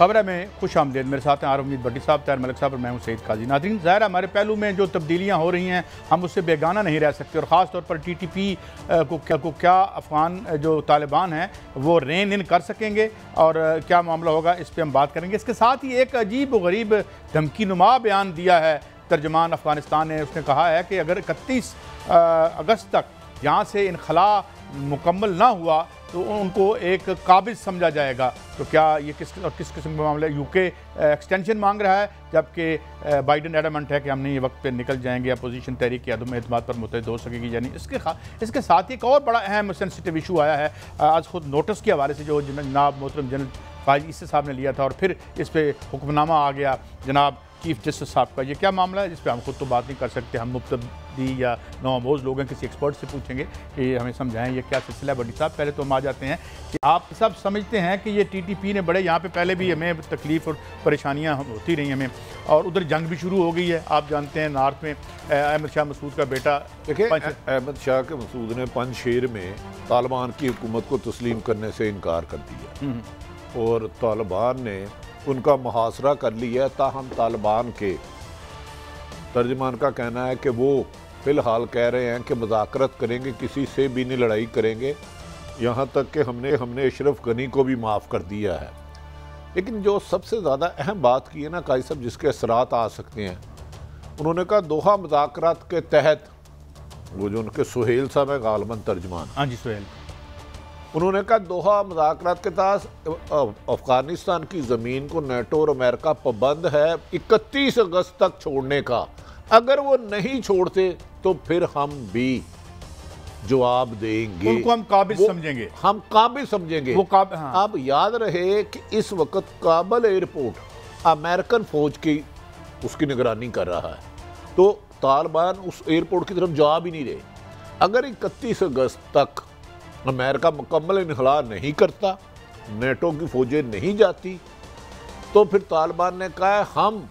खबर में खुश आमदेद। मेरे साथ हैं आरिफ उम्मीद भट्टी साहब, तैयार मलिक साहब और मैं हूं सईद काजी। नाज़रीन, ज़ाहिर हमारे पहलू में जो तब्दीलियाँ हो रही हैं हम उससे बेगाना नहीं रह सकते, और ख़ास तौर पर TTP को क्या अफ़गान जो तालिबान हैं वो रेन इन कर सकेंगे और क्या मामला होगा, इस पर हम बात करेंगे। इसके साथ ही एक अजीब व गरीब धमकी नुमा बयान दिया है तर्जमान अफ़गानिस्तान ने। उसने कहा है कि अगर 31 अगस्त तक यहाँ से इनखला मुकम्मल ना हुआ तो उनको एक काबिज समझा जाएगा। तो क्या ये किस किस्म का मामला है? यूके एक्सटेंशन मांग रहा है, जबकि बाइडन एडमेंट है कि हमने ये वक्त पे निकल जाएंगे, अपोजिशन तहरीक की अदम एतमाद पर मुतहद हो सकेगी यानी। इसके साथ ही एक और बड़ा अहम सेंसिटिव इशू आया है आज खुद नोटिस के हवाले से, जो जनाब मोहतरम जनरल काजी ईसा साहब ने लिया था और फिर इस पर हुक्मनामा आ गया जनाब चीफ जस्टिस साहब का। ये क्या मामला है जिस पर हम खुद तो बात नहीं कर सकते, हम मुब्तदी या नौआमोज़ लोग हैं, किसी एक्सपर्ट से पूछेंगे कि हमें समझाएं ये क्या सिलसिला है। बड़ी साहब, पहले तो हम आ जाते हैं कि आप सब समझते हैं कि ये TTP ने बड़े यहाँ पे पहले भी हमें तकलीफ़ और परेशानियाँ होती रही हमें, और उधर जंग भी शुरू हो गई है। आप जानते हैं नॉर्थ में अहमद शाह मसूद का बेटा, देखिए अहमद शाह के मसूद ने पंजशेर में तालिबान की हुकूमत को तस्लीम करने से इनकार कर दिया और तालिबान ने उनका मुहासरा कर लिया। ताहम तालिबान के तर्जमान का कहना है कि वो फ़िलहाल कह रहे हैं कि मुज़ाकरत करेंगे, किसी से भी नहीं लड़ाई करेंगे, यहाँ तक कि हमने अशरफ गनी को भी माफ़ कर दिया है। लेकिन जो सबसे ज़्यादा अहम बात की है ना काजी साहब, जिसके असरात आ सकते हैं, उन्होंने कहा दोहा मुज़ाकरात के तहत, वो जो उनके सुहेल साहब है गालबन तर्जमान, हाँ जी सुहेल, उन्होंने कहा दोहा मुज़ाकरात के तहत अफ़गानिस्तान की ज़मीन को नेटो और अमेरिका पाबंद है 31 अगस्त तक छोड़ने का। अगर वो नहीं छोड़ते तो फिर हम भी जवाब देंगे, उनको हम काबिज समझेंगे, हम काबिज समझेंगे वो हाँ। अब याद रहे कि इस वक्त काबुल एयरपोर्ट अमेरिकन फौज की उसकी निगरानी कर रहा है, तो तालिबान उस एयरपोर्ट की तरफ जा भी नहीं रहे। अगर 31 अगस्त तक अमेरिका मुकम्मल इनखला नहीं करता, नेटो की फौजें नहीं जाती, तो फिर तालिबान ने कहा है हम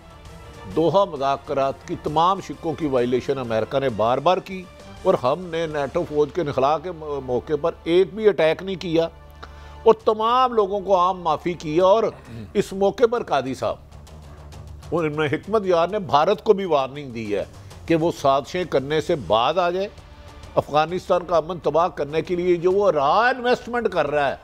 दोहा मुज़ाकरात की तमाम शिक्कों की वायलेशन अमेरिका ने बार बार की और हमने नेटो फौज के इनखला के मौके पर एक भी अटैक नहीं किया और तमाम लोगों को आम माफ़ी किया। और इस मौके पर कादी साहब और इनमें हिकमत यार ने भारत को भी वार्निंग दी है कि वो साजिशें करने से बाद आ जाए। अफ़गानिस्तान का अमन तबाह करने के लिए जो वो रहा इन्वेस्टमेंट कर रहा है,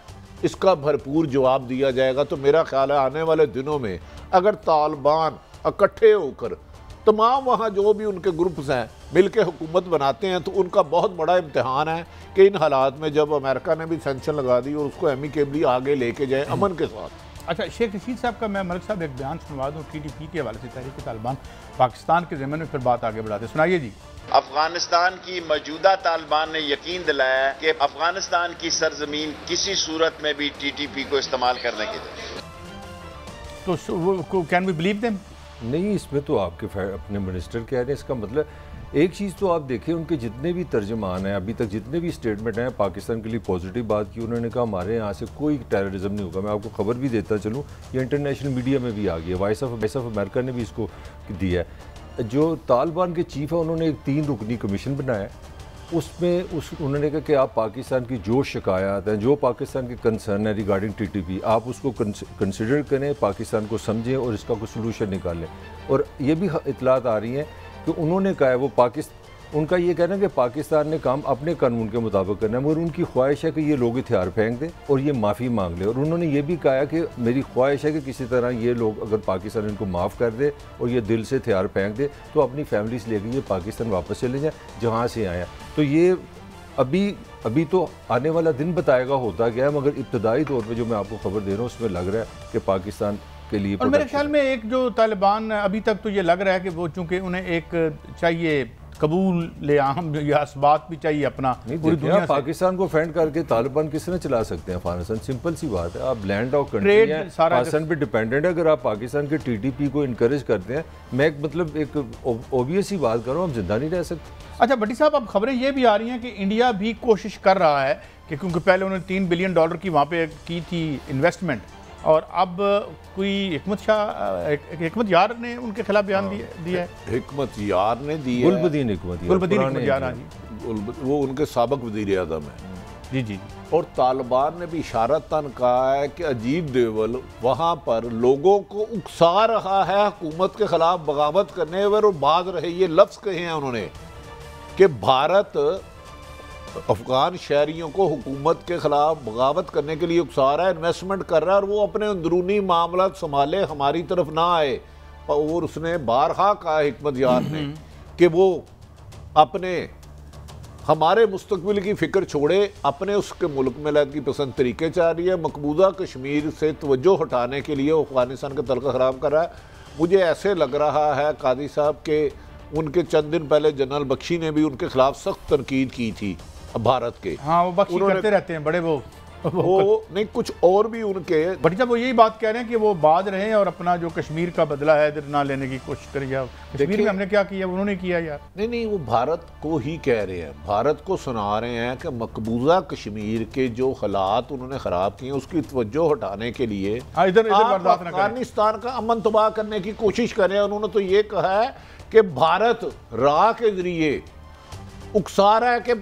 इसका भरपूर जवाब दिया जाएगा। तो मेरा ख्याल है आने वाले दिनों में अगर तालिबान इकट्ठे होकर तमाम वहाँ जो भी उनके ग्रुप्स हैं मिलकर हुकूमत बनाते हैं, तो उनका बहुत बड़ा इम्तिहान है कि इन हालात में जब अमेरिका ने भी सेंक्शन लगा दी और उसको एमिकेबली आगे लेके जाए अमन के साथ। अच्छा, शेख रशीद साहब का मैं मलिक साहब एक बयान सुनवा दूँ TTP के हवाले से, तहरीक तालिबान पाकिस्तान के ज़मीन में, फिर बात आगे बढ़ाते। सुनाइए जी। अफगानिस्तान की मौजूदा तालिबान ने यकीन दिलाया कि अफगानिस्तान की सरजमीन किसी सूरत में भी TTP को इस्तेमाल करने की तो कैन वी बिलीव देम? नहीं, इसमें तो आपके अपने मिनिस्टर कह रहे हैं। इसका मतलब एक चीज़ तो आप देखें, उनके जितने भी तर्जमान हैं अभी तक, जितने भी स्टेटमेंट हैं, पाकिस्तान के लिए पॉजिटिव बात की। उन्होंने कहा हमारे यहाँ से कोई टेररिज्म नहीं होगा। मैं आपको खबर भी देता चलूँ, ये इंटरनेशनल मीडिया में भी आ गई है, वॉइस ऑफ अमेरिका ने भी इसको दिया है। जो तालिबान के चीफ है उन्होंने एक 3 रुकनी कमीशन बनाया, उसमें उन्होंने कहा कि आप पाकिस्तान की जो शिकायत हैं, जो पाकिस्तान के कंसर्न है रिगार्डिंग TTP, आप उसको कंसिडर करें, पाकिस्तान को समझें और इसका कोई सलूशन निकालें। और ये भी इतलात आ रही हैं कि उन्होंने कहा है वो उनका ये कहना है कि पाकिस्तान ने काम अपने कानून के मुताबिक करना है, मगर उनकी ख्वाहिश है कि ये लोग हथियार फेंक दें और ये माफ़ी मांग लें। और उन्होंने ये भी कहा कि मेरी ख्वाहिश है कि किसी तरह ये लोग, अगर पाकिस्तान इनको माफ़ कर दे और ये दिल से हथियार फेंक दे, तो अपनी फैमिली से लेकर ये पाकिस्तान वापस चले जाएँ जहाँ से आए हैं। तो ये अभी तो आने वाला दिन बताएगा होता क्या है, मगर इब्तदाई तौर पर जो मैं आपको खबर दे रहा हूँ उसमें लग रहा है कि पाकिस्तान के लिए। और मेरे ख्याल में एक जो तालिबान अभी तक तो ये लग रहा है कि वो चूँकि उन्हें एक चाहिए कबूल आम या बात भी चाहिए अपना, पूरी दुनिया पाकिस्तान को फेंड करके तालिबान किस तरह चला सकते हैं अफगानिस्तान? सिंपल सी बात है, आप लैंड ऑफ कंट्री हैं, पाकिस्तान पे डिपेंडेंट है। अगर आप पाकिस्तान के TTP को इनकरेज करते हैं, मैं मतलब एक ऑब्वियस ही बात करूँ, हम जिंदा नहीं रह सकते। अच्छा भट्टी साहब, अब खबरें ये भी आ रही हैं कि इंडिया भी कोशिश कर रहा है कि, क्योंकि पहले उन्होंने $3 बिलियन की वहाँ पे की थी इन्वेस्टमेंट, और अब कोई हिकमत यार ने उनके खिलाफ बयान दिया है। हिकमत यार ने दी है, गुलबदीन हिकमत यार, हाँ जी, वो उनके साबिक वज़ीर आज़म है। जी जी। और तालिबान ने भी इशारतन कहा है कि अजीत डोवल वहाँ पर लोगों को उकसा रहा है हुकूमत के खिलाफ बगावत करने पर, और बाज रहे ये लफ्ज़ कहे हैं उन्होंने कि भारत अफगान शहरियों को हुकूमत के खिलाफ बगावत करने के लिए उकसा रहा है, इन्वेस्टमेंट कर रहा है, और वो अपने अंदरूनी मामला संभाले, हमारी तरफ ना आए। और उसने बारहा कहा हिकमत यार ने कि वो अपने हमारे मुस्तकबिल की फ़िक्र छोड़े, अपने उसके मुल्क में लग की पसंद तरीके चाह रही है, मकबूजा कश्मीर से तवज्जो हटाने के लिए अफ़गानिस्तान का तलका ख़राब कर रहा है। मुझे ऐसे लग रहा है कादी साहब के उनके चंद दिन पहले जनरल बख्शी ने भी उनके खिलाफ सख्त तनकीद की थी भारत के। हाँ, वो बख्शी करते रहते हैं बड़े वो नहीं, कुछ और भी उनके बट जब वो यही बात कह रहे हैं कि वो बाज रहे हैं और अपना जो कश्मीर का बदला है इधर ना लेने की कोशिश करें। कश्मीर में हमने क्या किया, उन्होंने किया यार। नहीं, वो भारत को ही कह रहे हैं, भारत को सुना रहे हैं कि मकबूजा कश्मीर के जो हालात उन्होंने ख़राब किए उसकी तवज्जो हटाने के लिए इधर अफगानिस्तान का अमन तबाह करने की कोशिश कर रहे हैं। उन्होंने तो ये कहा है कि भारत राह के जरिए उकसा रहा है कि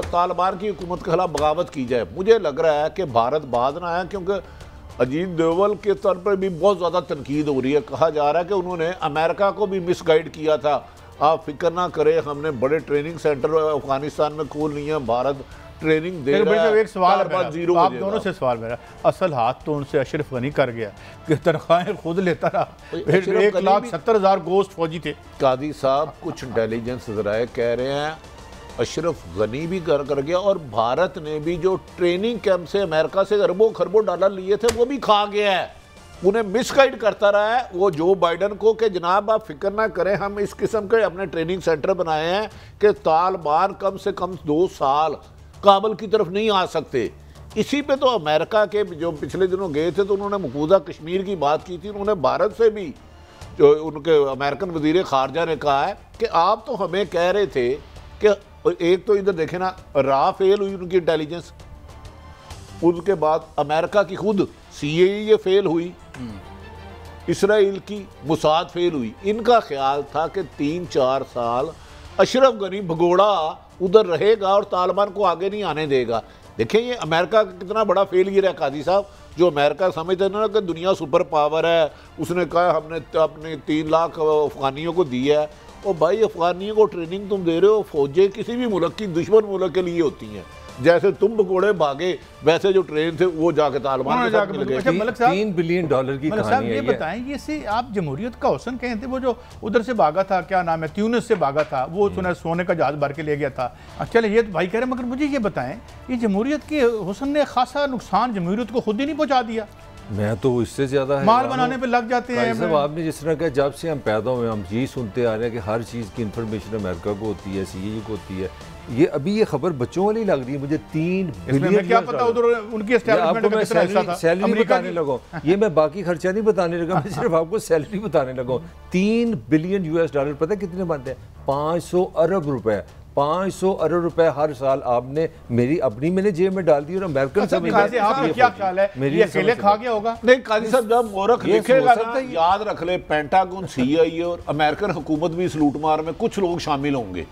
तालिबान की हुकूमत के खिलाफ बगावत की जाए। मुझे लग रहा है कि भारत बाज ना है, क्योंकि अजीत डोवल के तौर पर भी बहुत ज़्यादा तनकीद हो रही है। कहा जा रहा है कि उन्होंने अमेरिका को भी मिसगाइड किया था। आप फिक्र ना करें, हमने बड़े ट्रेनिंग सेंटर अफगानिस्तान में खोल लिए हैं, भारत ट्रेनिंग दे रहा है। एक सवाल है, आप दोनों से सवाल मेरा, असल हाथ तो उनसे अशरफ गनी कर गया कि तनख्वाहें खुद लेता रहा, 1,70,000 गोश्त फौजी थे। कादी साहब कुछ इंटेलिजेंस जराए कह रहे हैं अशरफ गनी भी कर गया, और भारत ने भी जो ट्रेनिंग कैंप से अमेरिका से अरबों खरबों डॉलर लिए थे वो भी खा गया है। उन्हें मिसगाइड करता रहा है वो जो बाइडन को कि जनाब आप फिक्र ना करें, हम इस किस्म के अपने ट्रेनिंग सेंटर बनाए हैं कि तालिबान कम से कम 2 साल काबुल की तरफ नहीं आ सकते। इसी पे तो अमेरिका के जो पिछले दिनों गए थे तो उन्होंने मकबूजा कश्मीर की बात की थी। उन्होंने भारत से भी, जो उनके अमेरिकन वजीर खारजा ने कहा है कि आप तो हमें कह रहे थे कि एक तो इधर देखे ना, राह फेल हुई उनकी इंटेलिजेंस, उसके बाद अमेरिका की खुद CIA फेल हुई, इसराइल की मुसाद फेल हुई। इनका ख्याल था कि 3-4 साल अशरफ गनी भगोड़ा उधर रहेगा और तालिबान को आगे नहीं आने देगा। देखें ये अमेरिका का कितना बड़ा फेलियर है कादी साहब। जो अमेरिका समझते ना कि दुनिया सुपर पावर है, उसने कहा हमने अपने 3 लाख अफगानियों को दिया है। और भाई अफगानियों को ट्रेनिंग तुम दे रहे हो, फौजें किसी भी मुल्क की दुश्मन मुल्क के लिए होती हैं। जैसे तुम भगोड़े भागे वैसे जो ट्रेन थे वो जाके तालिबान के साथ मिल गए। $3 बिलियन की कहानी है। ये बताएं, ये से आप जमहूरियत का हुस्न कहते, वो जो उधर से भागा था, क्या नाम है, ट्यूनिस से भागा था, वो सुना सोने का जहाज भर के ले गया था। चले ये तो भाई कह रहे, मगर मुझे ये बताएं, ये जमहूरियत के हुस्न ने खासा नुकसान जमहूरियत को खुद ही नहीं पहुंचा दिया? मैं तो इससे ज़्यादा माल बनाने पे लग जाते हैं। सब आपने जिस तरह का, जब से हम पैदा हुए हम यही सुनते आ रहे हैं कि हर चीज़ की इन्फॉर्मेशन अमेरिका को होती है, CIA को होती है। ये अभी ये खबर बच्चों वाली लग रही है मुझे। 3 बिलियन क्या पता उधर उनकी एस्टैब्लिशमेंट का कितना हिस्सा था। सैलरी बताने लगा, ये मैं बाकी खर्चा नहीं बताने लगा, मैं सिर्फ आपको सैलरी बताने लगा। $3 बिलियन पता है कितने बनते हैं? 500 अरब रुपए। 500 अरब रुपए हर साल आपने मेरी अपनी मैंने जेब में डाल दी और अमेरिकन क्या ख्याल है ये अकेले खा गया होगा? नहीं काजी साहब, जब मोरख लिखेगा ना, याद रख ले पेंटागन, CIA और अमेरिकन हुकूमत भी इस लूटमार में कुछ लोग शामिल होंगे।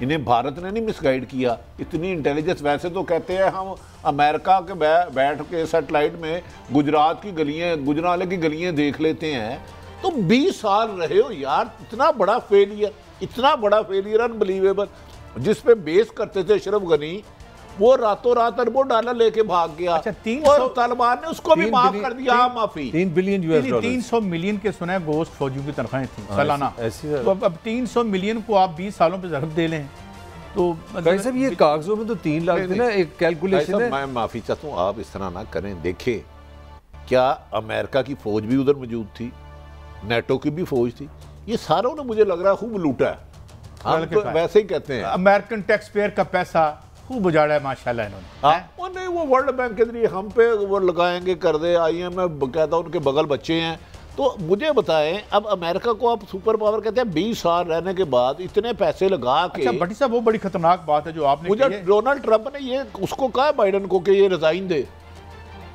इन्हें भारत ने नहीं मिसगाइड किया। इतनी इंटेलिजेंस, वैसे तो कहते हैं हम अमेरिका के बैठ के सैटेलाइट में गुजरात की गलियां, गुजराले की गलियां देख लेते हैं। तो 20 साल रहे हो यार, इतना बड़ा फेलियर अनबिलीवेबल, जिस पे बेस करते थे अशरफ गनी, वो रातों रात अरबों डॉलर लेके भाग गया। अच्छा, और तालिबान ने उसको भी माफ कर दिया। माफी $3 बिलियन 300 मिलियन के सुना है गोश्त फौजियों की तनख्वाहें थी सालाना। तो अब 300 मिलियन को आप 20 सालों पे ज़रब दे लें तो मतलब ये कागजों में तो 3 लाख थे ना, एक कैलकुलेशन है। मैं माफी चाहता हूँ, आप इस तरह ना करें। देखें, क्या अमेरिका की फौज भी उधर मौजूद थी, नेटो की भी फौज थी, ये सारों ने मुझे लग रहा है खूब लूटा है। हम तो वैसे ही कहते हैं अमेरिकन टैक्स पेयर का पैसा खूब उजाड़ा है माशाल्लाह इन्होंने। वो नहीं, वो वर्ल्ड बैंक के जरिए हम पे वो लगाएंगे कर दे। IMF कहता उनके बगल बच्चे हैं। तो मुझे बताएं, अब अमेरिका को आप सुपर पावर कहते हैं, 20 साल रहने के बाद इतने पैसे लगा के। अच्छा भट्टी साहब, वो बड़ी खतरनाक बात है जो आपने, मुझे डोनाल्ड ट्रंप ने ये उसको कहा बाइडन को कि ये रिजाइन दे।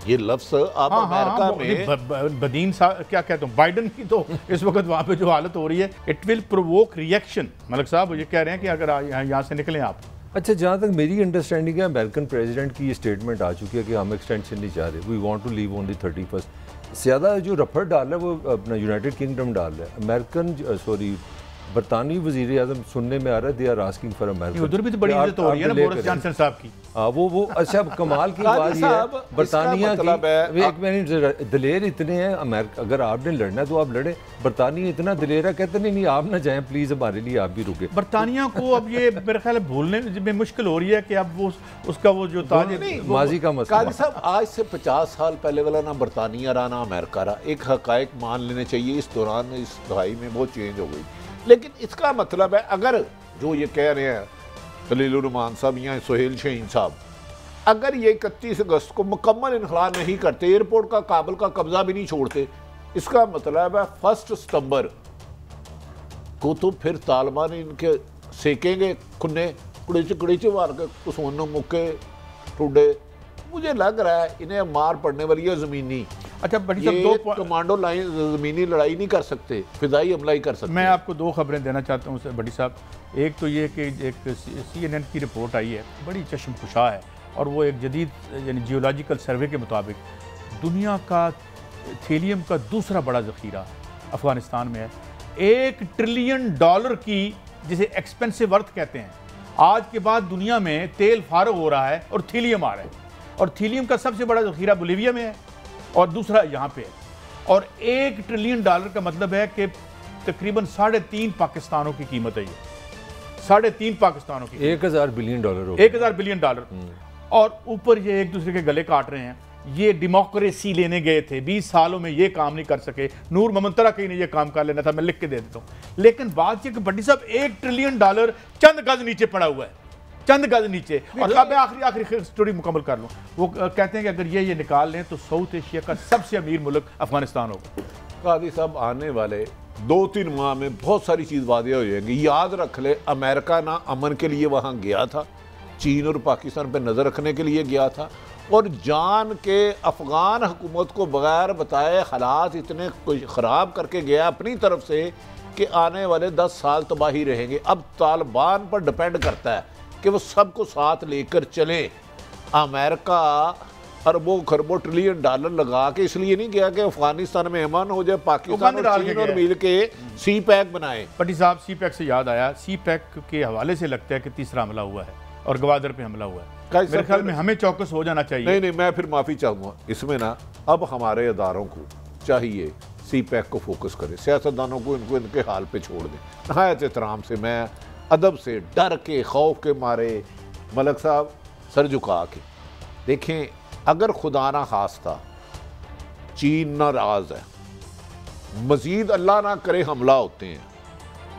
ये लफ्ज़ आप अमेरिका में बदीन क्या कहते हैं, बाइडन की तो इस वक्त वहाँ पे जो हालत हो रही है, it will provoke reaction. Malik साहब ये कह रहे हैं कि अगर यहाँ से निकलें आप अच्छा, जहाँ तक मेरी अंडरस्टैंडिंग है, अमेरिकन प्रेसिडेंट की ये स्टेटमेंट आ चुकी है कि हम एक्सटेंशन नहीं चाह रहे, we want to leave on the 31st। ज़्यादा जो रफड़ डाल रहा है वो अपना यूनाइटेड किंगडम डाल रहा है। अमेरिकन बरतानवी वज़ीर आज़म सुनने में आ रहा है, they are asking for America. उधर भी तो बड़ी इज्जत हो रही है ना बोरिस जॉनसन साहब की। वो अच्छा, कमाल की बात ये है बरतानिया की, एक मिनट, दलेर इतने हैं अमेरिका, अगर आपने लड़ना है तो आप लड़े। बरतानिया इतना दलेर है, कहते नहीं आप ना जाएं प्लीज़, हमारे लिए आप भी रुके। बरतानिया को अब ये मेरे ख्याल भूलने में मुश्किल हो रही है कि अब वो उसका वो जो ताज माजी का मसला। काजी साहब, आज से 50 साल पहले वाला ना बरतानिया रहा ना अमेरिका रहा, एक हकायक मान लेने चाहिए। इस दौरान इस दहाई में बहुत चेंज हो गई, लेकिन इसका मतलब है अगर जो ये कह रहे हैं खलीलुर रहमान साहब या सुहेल शाहीन साहब, अगर ये 31 अगस्त को मुकम्मल इनखला नहीं करते, एयरपोर्ट का काबुल का कब्जा भी नहीं छोड़ते, इसका मतलब है 1 सितंबर को तो फिर तालिबान इनके सेकेंगे खुन्ने कुड़ीचे मार के कुसोन मुक्के ठुडे। मुझे लग रहा है इन्हें मार पड़ने वाली है ज़मीनी। अच्छा बड़ी साहब, दो कमांडो लाइन ज़मीनी लड़ाई नहीं कर सकते, फिजाई हमला ही कर सकते। मैं आपको 2 खबरें देना चाहता हूँ बड़ी साहब। एक तो ये कि एक CNN की रिपोर्ट आई है, बड़ी चश्मकुशा है, और वो एक जदीद यानी जियोलॉजिकल सर्वे के मुताबिक दुनिया का थीलियम का दूसरा बड़ा ज़ख़ीरा अफ़गानिस्तान में है। $1 ट्रिलियन की, जिसे एक्सपेंसिव अर्थ कहते हैं, आज के बाद दुनिया में तेल फारग हो रहा है और थीलियम आ रहा है, और थीलियम का सबसे बड़ा ज़ख़ीरा बोलिविया में है और दूसरा यहाँ पे है। और $1 ट्रिलियन का मतलब है कि तकरीबन 3.5 पाकिस्तानों की कीमत है। ये 3.5 पाकिस्तानों की, $1000 बिलियन हो, $1000 बिलियन, और ऊपर ये एक दूसरे के गले काट रहे हैं। ये डेमोक्रेसी लेने गए थे, 20 सालों में ये काम नहीं कर सके। नूर मोहम्मद तराकी ने ये काम कर लेना था, मैं लिख के दे देता हूँ। लेकिन बात ये कि भट्टी साहब, $1 ट्रिलियन चंद गज नीचे पड़ा हुआ है, चंद गज नीचे। और अब मैं आखिरी स्टोरी मुकम्मल कर लूँ। वो कहते हैं कि अगर ये निकाल लें तो साउथ एशिया का सबसे अमीर मुल्क अफगानिस्तान होगा। कादी साहब, आने वाले 2-3 माह में बहुत सारी चीज़ वादे हो जाएंगी। याद रख ले, अमेरिका ना अमन के लिए वहाँ गया था, चीन और पाकिस्तान पर नज़र रखने के लिए गया था, और जान के अफ़गान हुकूमत को बगैर बताए हालात इतने ख़राब करके गया अपनी तरफ से कि आने वाले 10 साल तबाही रहेंगे। अब तालिबान पर डिपेंड करता है कि वो सबको साथ लेकर चले। अमेरिका अरबों खरबों ट्रिलियन डॉलर लगा के इसलिए नहीं गया कि अफगानिस्तान में अमन हो जाए, पाकिस्तान और चीन और मिल के सी पैक बनाए। पट्टी साहब, सी पैक से याद आया, सी पैक के हवाले से लगता है कि तीसरा हमला हुआ है और गवादर पे हमला हुआ है। मेरे ख्याल में हमें चौकस हो जाना चाहिए। नहीं, मैं फिर माफ़ी चाहूँगा इसमें ना। अब हमारे अदारों को चाहिए सी पैक को फोकस करें, सियासतदानों को इनको इनके हाल पे छोड़ दें। नहायत एहतराम से, मैं अदब से, डर के खौफ के मारे मलक साहब सर झुका के देखें, अगर खुदा ना खास्ता चीन नाराज़ है, मज़ीद अल्लाह ना करे हमला होते हैं,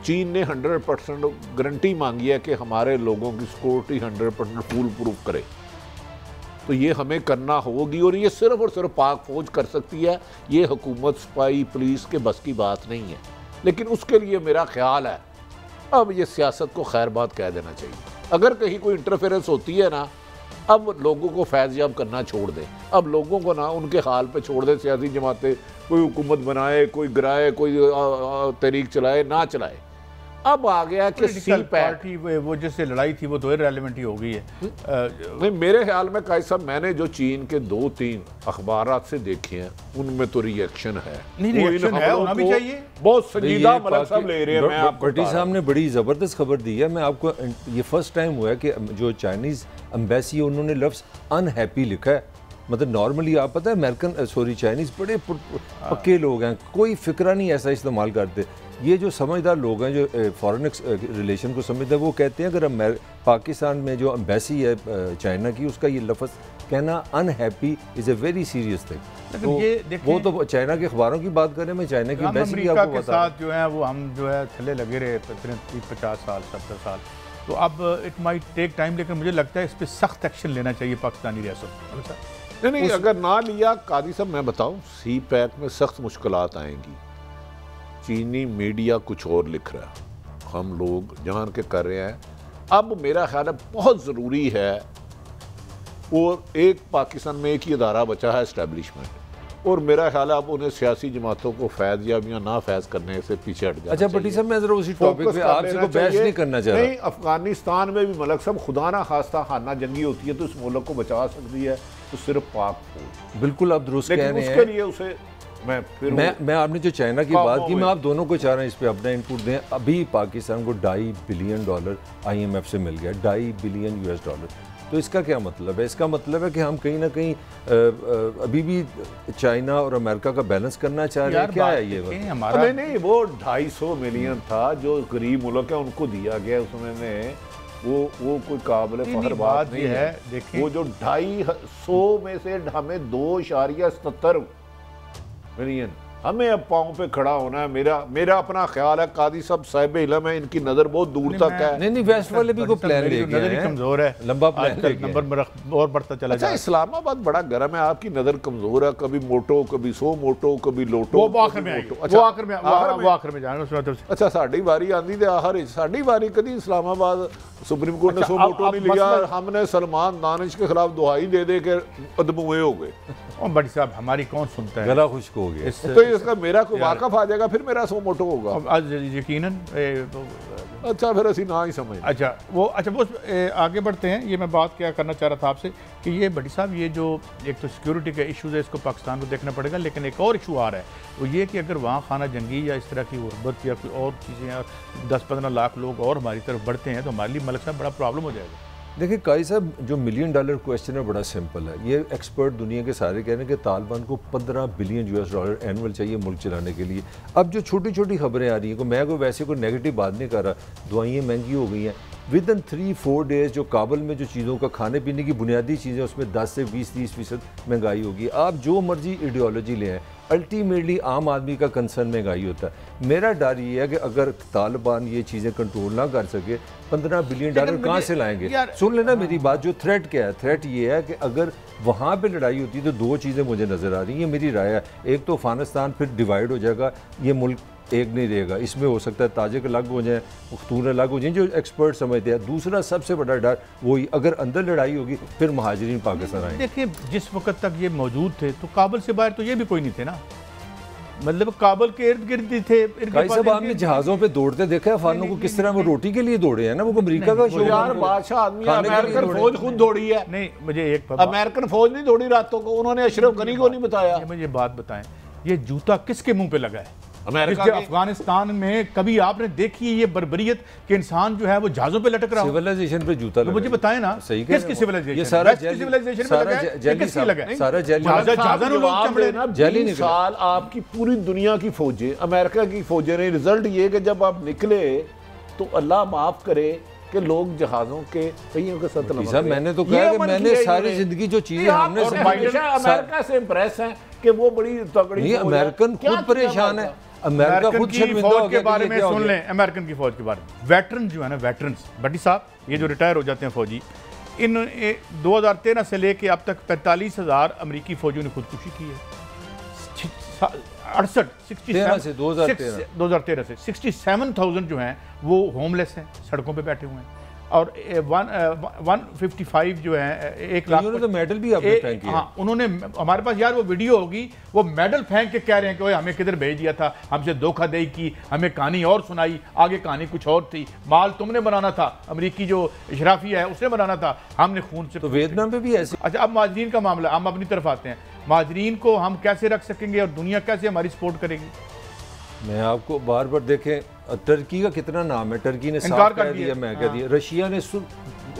चीन ने 100% गारंटी मांगी है कि हमारे लोगों की सिक्योरिटी 100% फूल प्रूफ करे, तो ये हमें करना होगी। और ये सिर्फ और सिर्फ पाक फौज कर सकती है, ये हुकूमत, सिपाही, पुलिस के बस की बात नहीं है। लेकिन उसके लिए मेरा ख्याल है अब ये सियासत को खैर बात कह देना चाहिए। अगर कहीं कोई इंटरफेरेंस होती है ना, अब लोगों को फैज़याब करना छोड़ दें। अब लोगों को ना उनके हाल पे छोड़ दें। सियासी जमातें कोई हुकूमत बनाए, कोई गिराए, कोई तहरीक चलाए, ना चलाए। अब आ गया कि सी पार्टी वो जिससे लड़ाई थी वो तो इररिलेवेंट ही हो गई है। नहीं, मेरे ख्याल में कायद साहब, मैंने जो चीन के 2-3 अखबारात से देखे हैं उनमें तो रिएक्शन है। नहीं, रिएक्शन है, होना भी चाहिए। बहुत संजीदा मलक साहब ले रहे हैं। भट्टी साहब ने बड़ी ज़बरदस्त खबर दी है। मैं आपको, ये फर्स्ट टाइम हुआ है कि जो चाइनीज़ एम्बेसी है उन्होंने लफ्ज़ अनहैप्पी लिखा है। मतलब नॉर्मली आप पता है चाइनीज़ बड़े पक्के लोग हैं, कोई फिक्रा नहीं ऐसा इस्तेमाल करते। ये जो समझदार लोग हैं, जो फॉरेन रिलेशन को समझते हैं, वो कहते हैं अगर पाकिस्तान में जो एम्बेसी है चाइना की, उसका ये लफ्ज़ कहना unhappy is a very serious thing. वो तो चाइना के अखबारों की बात करें, मैं चाइना की एम्बेसी की आपको बता रहा हूं। जो है वो हम जो है थले लगे रहे 50 साल 70 साल, तो अब इट माइट टेक टाइम, लेकिन मुझे लगता है इस पर सख्त एक्शन लेना चाहिए पाकिस्तानी रियासत। नहीं, अगर ना लिया कादी साहब, मैं बताऊं, सी पैक में सख्त मुश्किलात आएंगी। चीनी मीडिया कुछ और लिख रहा है, हम लोग जान के कर रहे हैं। अब मेरा ख्याल है बहुत ज़रूरी है, और एक पाकिस्तान में एक ही अदारा बचा है, इस्टेब्लिशमेंट, और मेरा ख्याल है अब उन्हें सियासी जमातों को फैज़ या ना फैज़ करने से पीछे हट जाना। अच्छा भट्टी साहब, मैं जरा उसी टॉपिक पे आपसे को बहस नहीं करना चाह रहा। नहीं, अफगानिस्तान में भी मलक साहब खुदा ना खास्ता खाना जंगी होती है तो इस मुल्क को बचा सकती है तो सिर्फ पाक फौज। बिल्कुल आप दुरुस्त कह रहे हैं। उसके लिए उसे मैं आपने जो चाइना की बात की, मैं आप दोनों को चाह रहा हूँ इस पे अपना इनपुट दें। अभी पाकिस्तान को $2.5 बिलियन IMF से मिल गया, $2.5 बिलियन US। तो इसका क्या मतलब है? इसका मतलब है कि हम कहीं ना कहीं अभी भी चाइना और अमेरिका का बैलेंस करना चाह रहे हैं। क्या है ये हमारा? नहीं, वो 250 मिलियन था जो गरीब मुल्क है उनको दिया गया उसमें। वो कोई काबिल फख्र बात नहीं है। देखिए वो जो 250 में से हमें 2.77 मिलियन हमें अब पाँव पे खड़ा होना है। मेरा अपना ख्याल है, कादी साहब साहिब इल्म है, इनकी नज़र बहुत दूर तक है। नहीं, वेस्ट वाले भी को प्लान लेके नज़र ही कमज़ोर है, लंबा प्लान नंबर और बढ़ता चला जाए। इस्लामाबाद बड़ा गर्म है, आपकी नज़र कमज़ोर है, कभी मोटो कभी सो मोटो कभी लोटो। वो आखिर में जाना। अच्छा साड़ी बारी आंदी दे आखिर साड़ी बारी कभी इस्लामाबाद सुप्रीम कोर्ट ने सो मोटो नहीं लिया, हमने सलमान दानिश के खिलाफ दुहाई दे दे के अदमुए हो गए। बड़ी साहब हमारी कौन सुनता है, गला खुश्क हो गया। तो इसका मेरा कोई वाकफ आ जाएगा फिर मेरा सो मोटो होगा यकीनन। अच्छा फिर असी ना ही समझ। अच्छा वो आगे बढ़ते हैं। ये मैं बात क्या करना चाह रहा था आपसे कि ये बड़ी साहब ये जो एक तो सिक्योरिटी का इशूज़ है, इसको पाकिस्तान को देखना पड़ेगा, लेकिन एक और इशू आ रहा है वो ये कि अगर वहाँ खाना जंगी या इस तरह की गुर्बत या कोई और चीज़ें 10-15 लाख लोग और हमारी तरफ बढ़ते हैं तो हमारे लिए मलिक साहब बड़ा प्रॉब्लम हो जाएगा। देखिए काई साहब, जो $1 मिलियन क्वेश्चन है बड़ा सिंपल है। ये एक्सपर्ट दुनिया के सारे कह रहे हैं कि तालिबान को $15 बिलियन एनुअल चाहिए मुल्क चलाने के लिए। अब जो छोटी छोटी खबरें आ रही हैं, को मैं कोई वैसे कोई नेगेटिव बात नहीं कर रहा, दवाइयाँ महंगी हो गई हैं। विद इन 3-4 डेज़ जो काबुल में जो चीज़ों का खाने पीने की बुनियादी चीज़ें उसमें 10 से 20-30% महंगाई होगी। आप जो मर्जी आइडियोलॉजी ले आए, अल्टीमेटली आम आदमी का कंसर्न महंगाई होता है। मेरा डर ये है कि अगर तालिबान ये चीज़ें कंट्रोल ना कर सके, $15 बिलियन कहाँ से लाएंगे? सुन लेना मेरी बात, जो थ्रेट क्या है? थ्रेट ये है कि अगर वहाँ पे लड़ाई होती तो 2 चीज़ें मुझे नज़र आ रही हैं, मेरी राय है। एक तो अफगानिस्तान फिर डिवाइड हो जाएगा, ये मुल्क एक नहीं रहेगा, इसमें हो सकता है ताजिक अलग हो जाए, पख्तून अलग हो जाए, जो एक्सपर्ट समझते हैं। दूसरा सबसे बड़ा डर वही, अगर अंदर लड़ाई होगी फिर महाजरीन पाकिस्तान आएंगे। देखिए जिस वक्त तक ये मौजूद थे तो काबुल से बाहर तो ये भी कोई नहीं थे ना, मतलब काबुल के इर्द गिर्द ही थे। साहब आपने जहाज़ों पे दौड़ते देखा है अफगानों को, किस तरह वो रोटी के लिए दौड़े हैं ना, वो अमेरिका का शो। यार बादशाह आदमी, अमेरिकन फौज खुद दौड़ी है। नहीं मुझे एक अमेरिकन फौज नहीं दौड़ी रातों को, उन्होंने अशरफ गनी को नहीं बताया। मुझे बात बताएं, ये जूता किसके मुंह पे लगा है? अमेरिका अफगानिस्तान में कभी आपने देखी है ये बर्बरियत कि इंसान जो है वो जहाज़ों पे लटक रहा है? सिविलाइजेशन पे जूता लगा, मुझे बताएं ना, सही किसकी सिविलाइजेशन? ये सारा सिविलाइजेशन पे लगा है, किसकी लगा है? सारा जेली साल आपकी पूरी दुनिया की फौजें, अमेरिका की फौजें ने, रिजल्ट ये कि जब आप निकले तो अल्लाह माफ करे कि लोग जहाज़ों के पहियों के साथ लगा। साहब मैंने तो कहा कि मैंने सारी जिंदगी जो चीजें हमने अमेरिका से इम्प्रेस हैं कि वो बड़ी तगड़ी। अमेरिकन खुद परेशान है, अमेरिका खुद फौज के बारे में सुन लें। अमेरिकन की फौज के बारे में वेटरन जो है ना, वेटरन्स भट्टी साहब, ये जो रिटायर हो जाते हैं फौजी, इन 2013 से लेके अब तक 45,000 अमेरिकी फौजियों ने खुदकुशी की है। 2013 से 67,000 जो हैं वो होमलेस हैं, सड़कों पे बैठे हुए हैं, और 155 जो है 1 लाख तो मेडल भी आपने फेंक किया। हाँ, उन्होंने हमारे पास यार वो वीडियो होगी, वो मेडल फेंक के कह रहे हैं कि हमें किधर भेज दिया था, हमसे धोखाधड़ी की, हमें कहानी और सुनाई, आगे कहानी कुछ और थी, माल तुमने बनाना था, अमेरिकी जो इशराफिया है उसने बनाना था, हमने खून से। तो वियतनाम में भी ऐसे। अच्छा अब महाजरीन का मामला, हम अपनी तरफ आते हैं। महाजरीन को हम कैसे रख सकेंगे और दुनिया कैसे हमारी सपोर्ट करेगी? मैं आपको बार बार देखें, टर्की का कितना नाम है, टर्की ने साफ कह दिया, मैं कह दिया। रशिया ने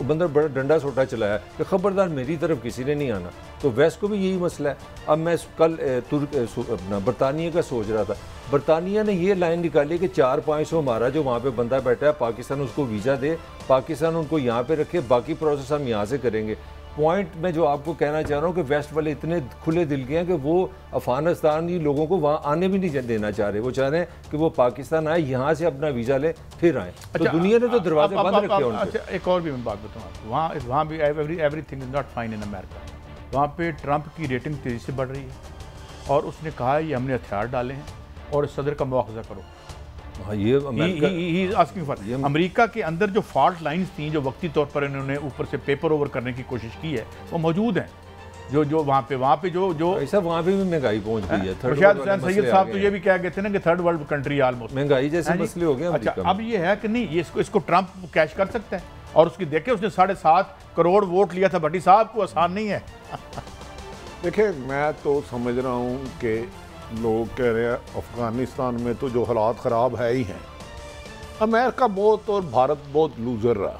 बंदर बड़ा डंडा सोटा चलाया कि खबरदार मेरी तरफ किसी ने नहीं आना। तो वेस्ट को भी यही मसला है। अब मैं कल अपना बरतानिया का सोच रहा था, बरतानिया ने ये लाइन निकाली कि 400-500 हमारा जो वहाँ पे बंदा बैठा है, पाकिस्तान उसको वीज़ा दे, पाकिस्तान उनको यहाँ पे रखे, बाकी प्रोसेस हम यहाँ से करेंगे। पॉइंट मैं जो आपको कहना चाह रहा हूँ कि वेस्ट वाले इतने खुले दिल के हैं कि वो अफगानिस्तानी लोगों को वहाँ आने भी नहीं देना चाह रहे। वो चाह रहे हैं कि वो पाकिस्तान आए, यहाँ से अपना वीज़ा ले फिर आए। तो दुनिया ने तो दरवाजे बंद रखे हैं। अच्छा एक और भी मैं बात बताऊँ, वहाँ भी everything is not fine in America. वहाँ पे ट्रंप की रेटिंग तेज़ी से बढ़ रही है और उसने कहा है ये हमने हथियार डाले हैं और सदर का मुआवजा करो। हाँ, ये अमेरिका के अंदर जो फॉल्ट लाइन्स थी, जो वक्ती तौर पर इन्होंने ऊपर से पेपर ओवर करने की कोशिश की है, वो मौजूद हैं। जो वहाँ पे जो ऐसा वहाँ पे भी महंगाई पहुँच गई है। मुशाहिद हुसैन सैयद साहब तो ये भी कह गए थे ना कि थर्ड वर्ल्ड कंट्री ऑलमोस्ट, महंगाई जैसे मसले हो गए। अच्छा, अब ये है कि नहीं, ये इसको ट्रंप कैश कर सकता है, और उसकी देखे उसने 7.5 करोड़ वोट लिया था भट्टी साहब को, आसान नहीं है। देखिए, मैं तो समझ रहा हूँ कि लोग कह रहे हैं अफगानिस्तान में तो जो हालात ख़राब है ही हैं, अमेरिका बहुत और भारत बहुत लूजर रहा।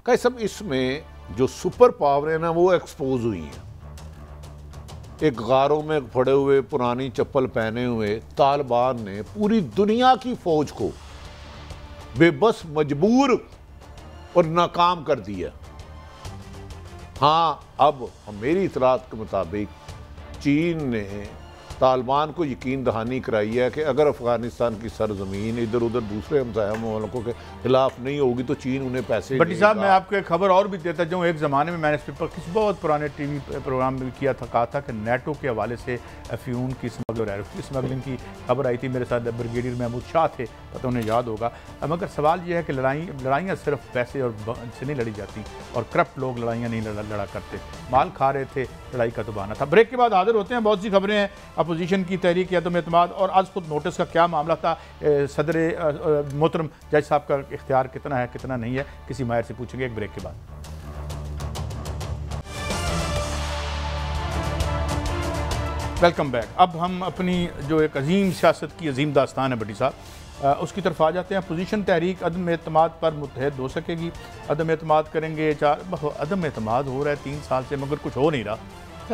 कई सब इसमें जो सुपर पावर है ना वो एक्सपोज हुई हैं। एक गारों में पड़े हुए पुरानी चप्पल पहने हुए तालिबान ने पूरी दुनिया की फौज को बेबस, मजबूर और नाकाम कर दिया। हाँ, अब मेरी इतलात के मुताबिक चीन ने तालिबान को यकीन दहानी कराई है कि अगर अफगानिस्तान की सरजमीन इधर उधर दूसरे हमसाया मुल्कों के खिलाफ नहीं होगी तो चीन उन्हें पैसे भट्टी साहब, मैं आपको एक खबर और भी देता जाऊँ। एक ज़माने में मैंने इस पर किसी बहुत पुराने टीवी प्रोग्राम में भी किया था, कहा था कि नेटो के हवाले से अफ्यून की स्मगलिंग की खबर आई थी। मेरे साथ ब्रिगेडियर महमूद शाह थे, पता उन्हें याद होगा। मगर सवाल यह है कि लड़ाइयाँ सिर्फ पैसे और से नहीं लड़ी जाती, और करप्ट लोग लड़ाइयाँ नहीं लड़ा करते, माल खा रहे थे, लड़ाई का तो बहाना था। ब्रेक के बाद हाजिर होते हैं, बहुत सी खबरें हैं। अपोजिशन की तहरीक अदम एतमाद और आज खुद नोटिस का क्या मामला था, सदर मोहतरम जज साहब का इख्तियार कितना है कितना नहीं है, किसी माहिर से पूछेंगे एक ब्रेक के बाद। Welcome back. अब हम अपनी जो एक अजीम सियासत की अजीम दास्तान है भट्टी साहब, उसकी तरफ आ जाते हैं। अपोजिशन तहरीक अदम एतमाद पर मुत्तहद हो सकेगी, अदम एतमाद करेंगे, अदम एतमाद हो रहा है 3 साल से मगर कुछ हो नहीं रहा।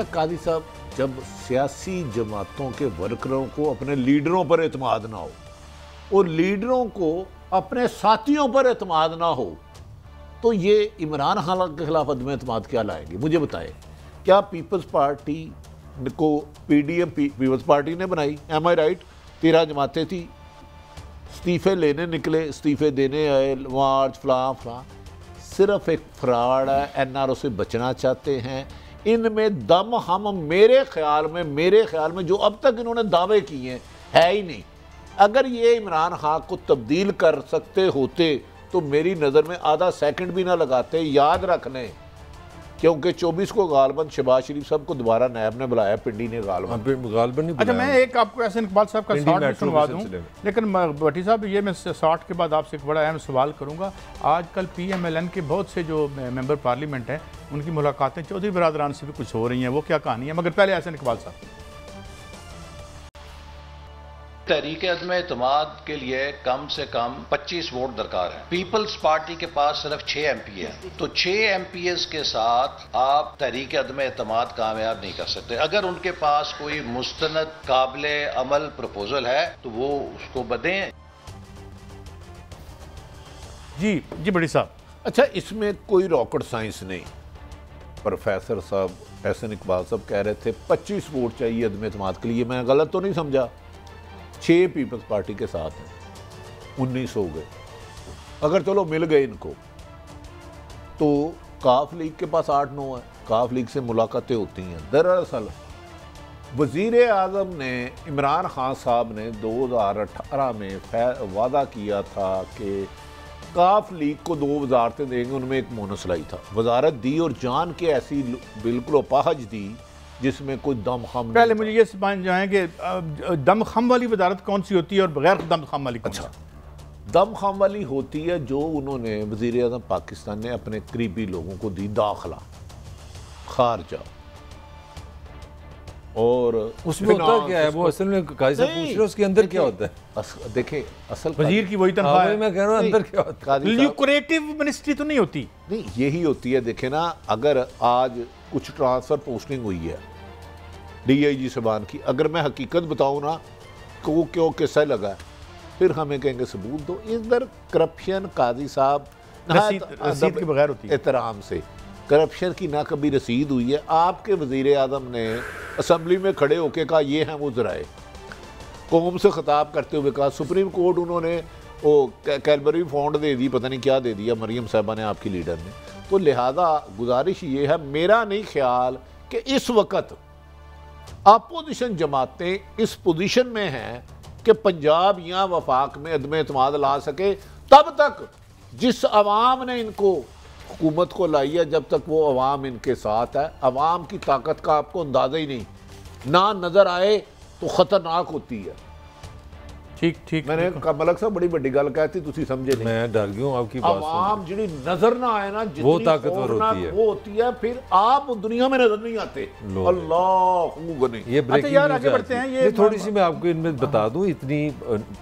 कादी साहब, जब सियासी जमातों के वर्करों को अपने लीडरों पर एतमाद ना हो और लीडरों को अपने साथियों पर एतमाद ना हो, तो ये इमरान खान के खिलाफ अदम एतमाद क्या लाएंगे? मुझे बताएं। क्या पीपल्स पार्टी को पीडीएम पीपल्स पार्टी ने बनाई? एम आई राइट? 13 जमातें थी, इस्तीफे लेने निकले, इस्तीफे देने आए, मार्च फलां सिर्फ एक फ्रॉड है। एनआरओ से बचना चाहते हैं। इनमें दम हम मेरे ख्याल में जो अब तक इन्होंने दावे किए हैं है ही नहीं। अगर ये इमरान खान को तब्दील कर सकते होते तो मेरी नज़र में आधा सेकंड भी ना लगाते। याद रख लें, क्योंकि 24 को गालबन शहबाज शरीफ साहब को दोबारा नायब ने बुलाया, पिंडी ने गालबन नहीं। अच्छा, मैं एक आपको एहसन इकबाल साहब का 60 सुनवा दूँ, लेकिन भट्टी साहब ये मैं 60 के बाद आपसे एक बड़ा अहम सवाल करूँगा। आजकल PMLN के बहुत से जो मेंबर पार्लियामेंट हैं उनकी मुलाकातें चौधरी बरादरान से भी कुछ हो रही हैं, वो क्या कहानी है? मगर पहले एहसन इकबाल साहब। तहरीक अदम एतमाद के लिए कम से कम 25 वोट दरकार है। पीपल्स पार्टी के पास सिर्फ 6 MP है, तो 6 MPs के साथ आप तहरीक अदम एतमाद कामयाब नहीं कर सकते। अगर उनके पास कोई मुस्तनद काबिले अमल प्रपोजल है तो वो उसको बदें। जी बड़ी साहब। अच्छा, इसमें कोई रॉकेट साइंस नहीं। प्रोफेसर साहब, एहसन इकबाल साहब कह रहे थे 25 वोट चाहिए अदम एतमाद के लिए। मैं गलत तो नहीं समझा? 6 पीपल्स पार्टी के साथ हैं, 19 हो गए। अगर चलो मिल गए इनको, तो काफ लीग के पास 8-9 है, काफ लीग से मुलाकातें होती हैं। दरअसल वज़ीर आज़म ने, इमरान खान साहब ने 2018 में वादा किया था कि काफ लीग को 2 वजारतें देंगे, उनमें एक मोनसलाई था, वजारत दी और जान के ऐसी बिल्कुल अपाहज दी जिसमें कोई दम खम। पहले मुझे ये समझ जाएं कि दम खम वाली वजारत कौन सी होती है और बगैर दम खम वाली कौन सी? अच्छा, दम खम वाली होती है जो उन्होंने वज़ीर आज़म पाकिस्तान ने अपने करीबी लोगों को दी, दाखिला, खारजा, और उसमें होता क्या है? वो असल में काजी साहब पूछ रहे, उसके अंदर क्या होता है? देखें, असल वजीर की वही तनख्वाह है। मैं कह रहा हूं अंदर क्या होता है? ल्यूक्रेटिव मिनिस्ट्री तो नहीं होती। नहीं, यही होती है। देखें ना, अगर आज कुछ ट्रांसफ़र पोस्टिंग हुई है DIG सबान की, अगर मैं हकीकत बताऊं ना कि वो क्यों किस्सा लगा है, फिर हमें कहेंगे सबूत दो। इधर करप्शन काजी साहब रसीद के बगैर होती है। एहतराम से करप्शन की ना कभी रसीद हुई है। आपके वज़ीर आज़म ने असम्बली में खड़े होकर कहा ये हैं वो ज़राए, कौम से ख़िताब करते हुए कहा सुप्रीम कोर्ट उन्होंने वो कैडबरी फंड दे दी, पता नहीं क्या दे दिया मरियम साहबा ने, आपकी लीडर ने। तो लिहाजा गुजारिश ये है, मेरा नहीं ख्याल कि इस वक्त अपोजिशन जमातें इस पोजीशन में हैं कि पंजाब या वफाक में अदम एतमाद ला सके, तब तक जिस अवाम ने इनको हुकूमत को लाइए जब तक वो अवाम इनके साथ है। अवाम की ताकत का आपको अंदाजा ही नहीं, ना नजर आए तो खतरनाक होती है। ठीक ठीक मैंने मलक साहब बड़ी बड़ी गल कहती, तुसी समझे नहीं। मैं डर गया हूं आपकी बात से। अवाम जिहड़ी नजर ना आए ना, वो ताकतवर होती है, वो होती है। फिर आप दुनिया में नजर नहीं आते। अल्लाह नहीं। ये ब्रेकिंग यार आगे बढ़ते हैं। ये थोड़ी सी मैं आपको इनमें बता दूं, इतनी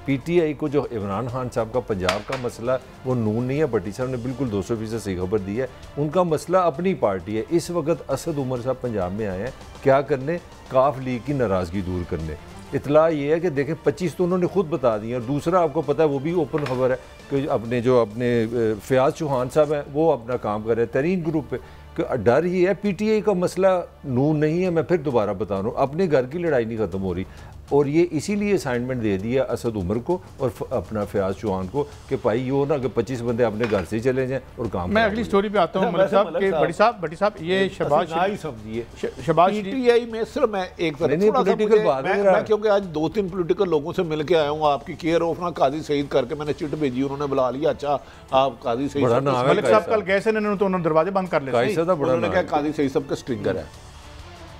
पीटीआई को जो इमरान खान साहब का पंजाब का मसला, वो नून नहीं है, भट्टी साहब ने बिल्कुल 200% सही खबर दी है। उनका मसला अपनी पार्टी है। इस वक्त असद उमर साहब पंजाब में आए हैं क्या करने? काफ लीग की नाराजगी दूर करने। इतला ये है कि देखें 25 तो उन्होंने खुद बता दी है। और दूसरा आपको पता है, वो भी ओपन खबर है कि अपने फयाज चौहान साहब हैं, वो अपना काम कर रहे हैं तरीन ग्रुप पे। कि डर ये है पीटीआई का मसला नून नहीं है। मैं फिर दोबारा बता रहा हूँ, अपने घर की लड़ाई नहीं ख़त्म हो रही। और ये इसीलिए असाइनमेंट दे दिया असद उमर को और अपना फयाज चौहान को कि भाई यो ना कि 25 बंदे अपने घर से चले जाएं और काम। मैं अगली स्टोरी पे आता हूँ मलिक साहब के। बड़ी साहब ये शहबाज ही समझिए, शहबाज पीटीआई में सिर्फ मैं एक पॉलिटिकल बात है। मैं क्योंकि आज 2-3 पॉलिटिकल लोगों से मिल के आया हूँ, आपकी केयर ऑफ ना काजी सईद करके मैंने चिट भेजी, उन्होंने बुला लिया। अच्छा आप काजी सईद मलिक साहब कल गए थे तो उन्होंने दरवाजे बंद कर लिए। उन्होंने कहा काजी सईद साहब का स्ट्रिंगर है।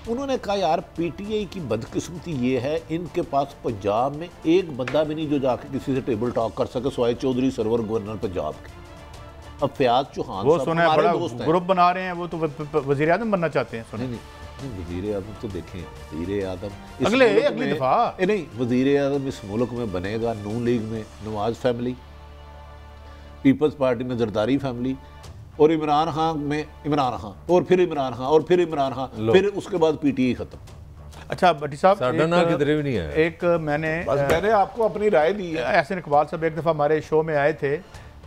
उन्होंने कहा यार पीटीआई की बदकिस्मती ये है, इनके पास पंजाब में एक बंदा भी नहीं जो जाके किसी से टेबल टॉक कर सके सिवाय चौधरी सरवर गवर्नर पंजाब के। अब फयाज चौहान वो सुना है बड़ा ग्रुप बना रहे हैं, वो तो वजीर आजम बनना चाहते हैं। नहीं वजीर आजम तो देखें, वजीर आजम अगली दफा नहीं, वजीर आजम इस मुल्क में बनेगा नून लीग में नवाज फैमिली, पीपल्स पार्टी में जरदारी फैमिली, और इमरान खान में इमरान खान, और फिर इमरान खान, और फिर इमरान खान, फिर उसके बाद पीटीआई खत्म। अच्छा भट्टी साहब किधरे भी नहीं है। एक मैंने आपको अपनी राय दी है। एहसन इकबाल साहब एक दफ़ा हमारे शो में आए थे,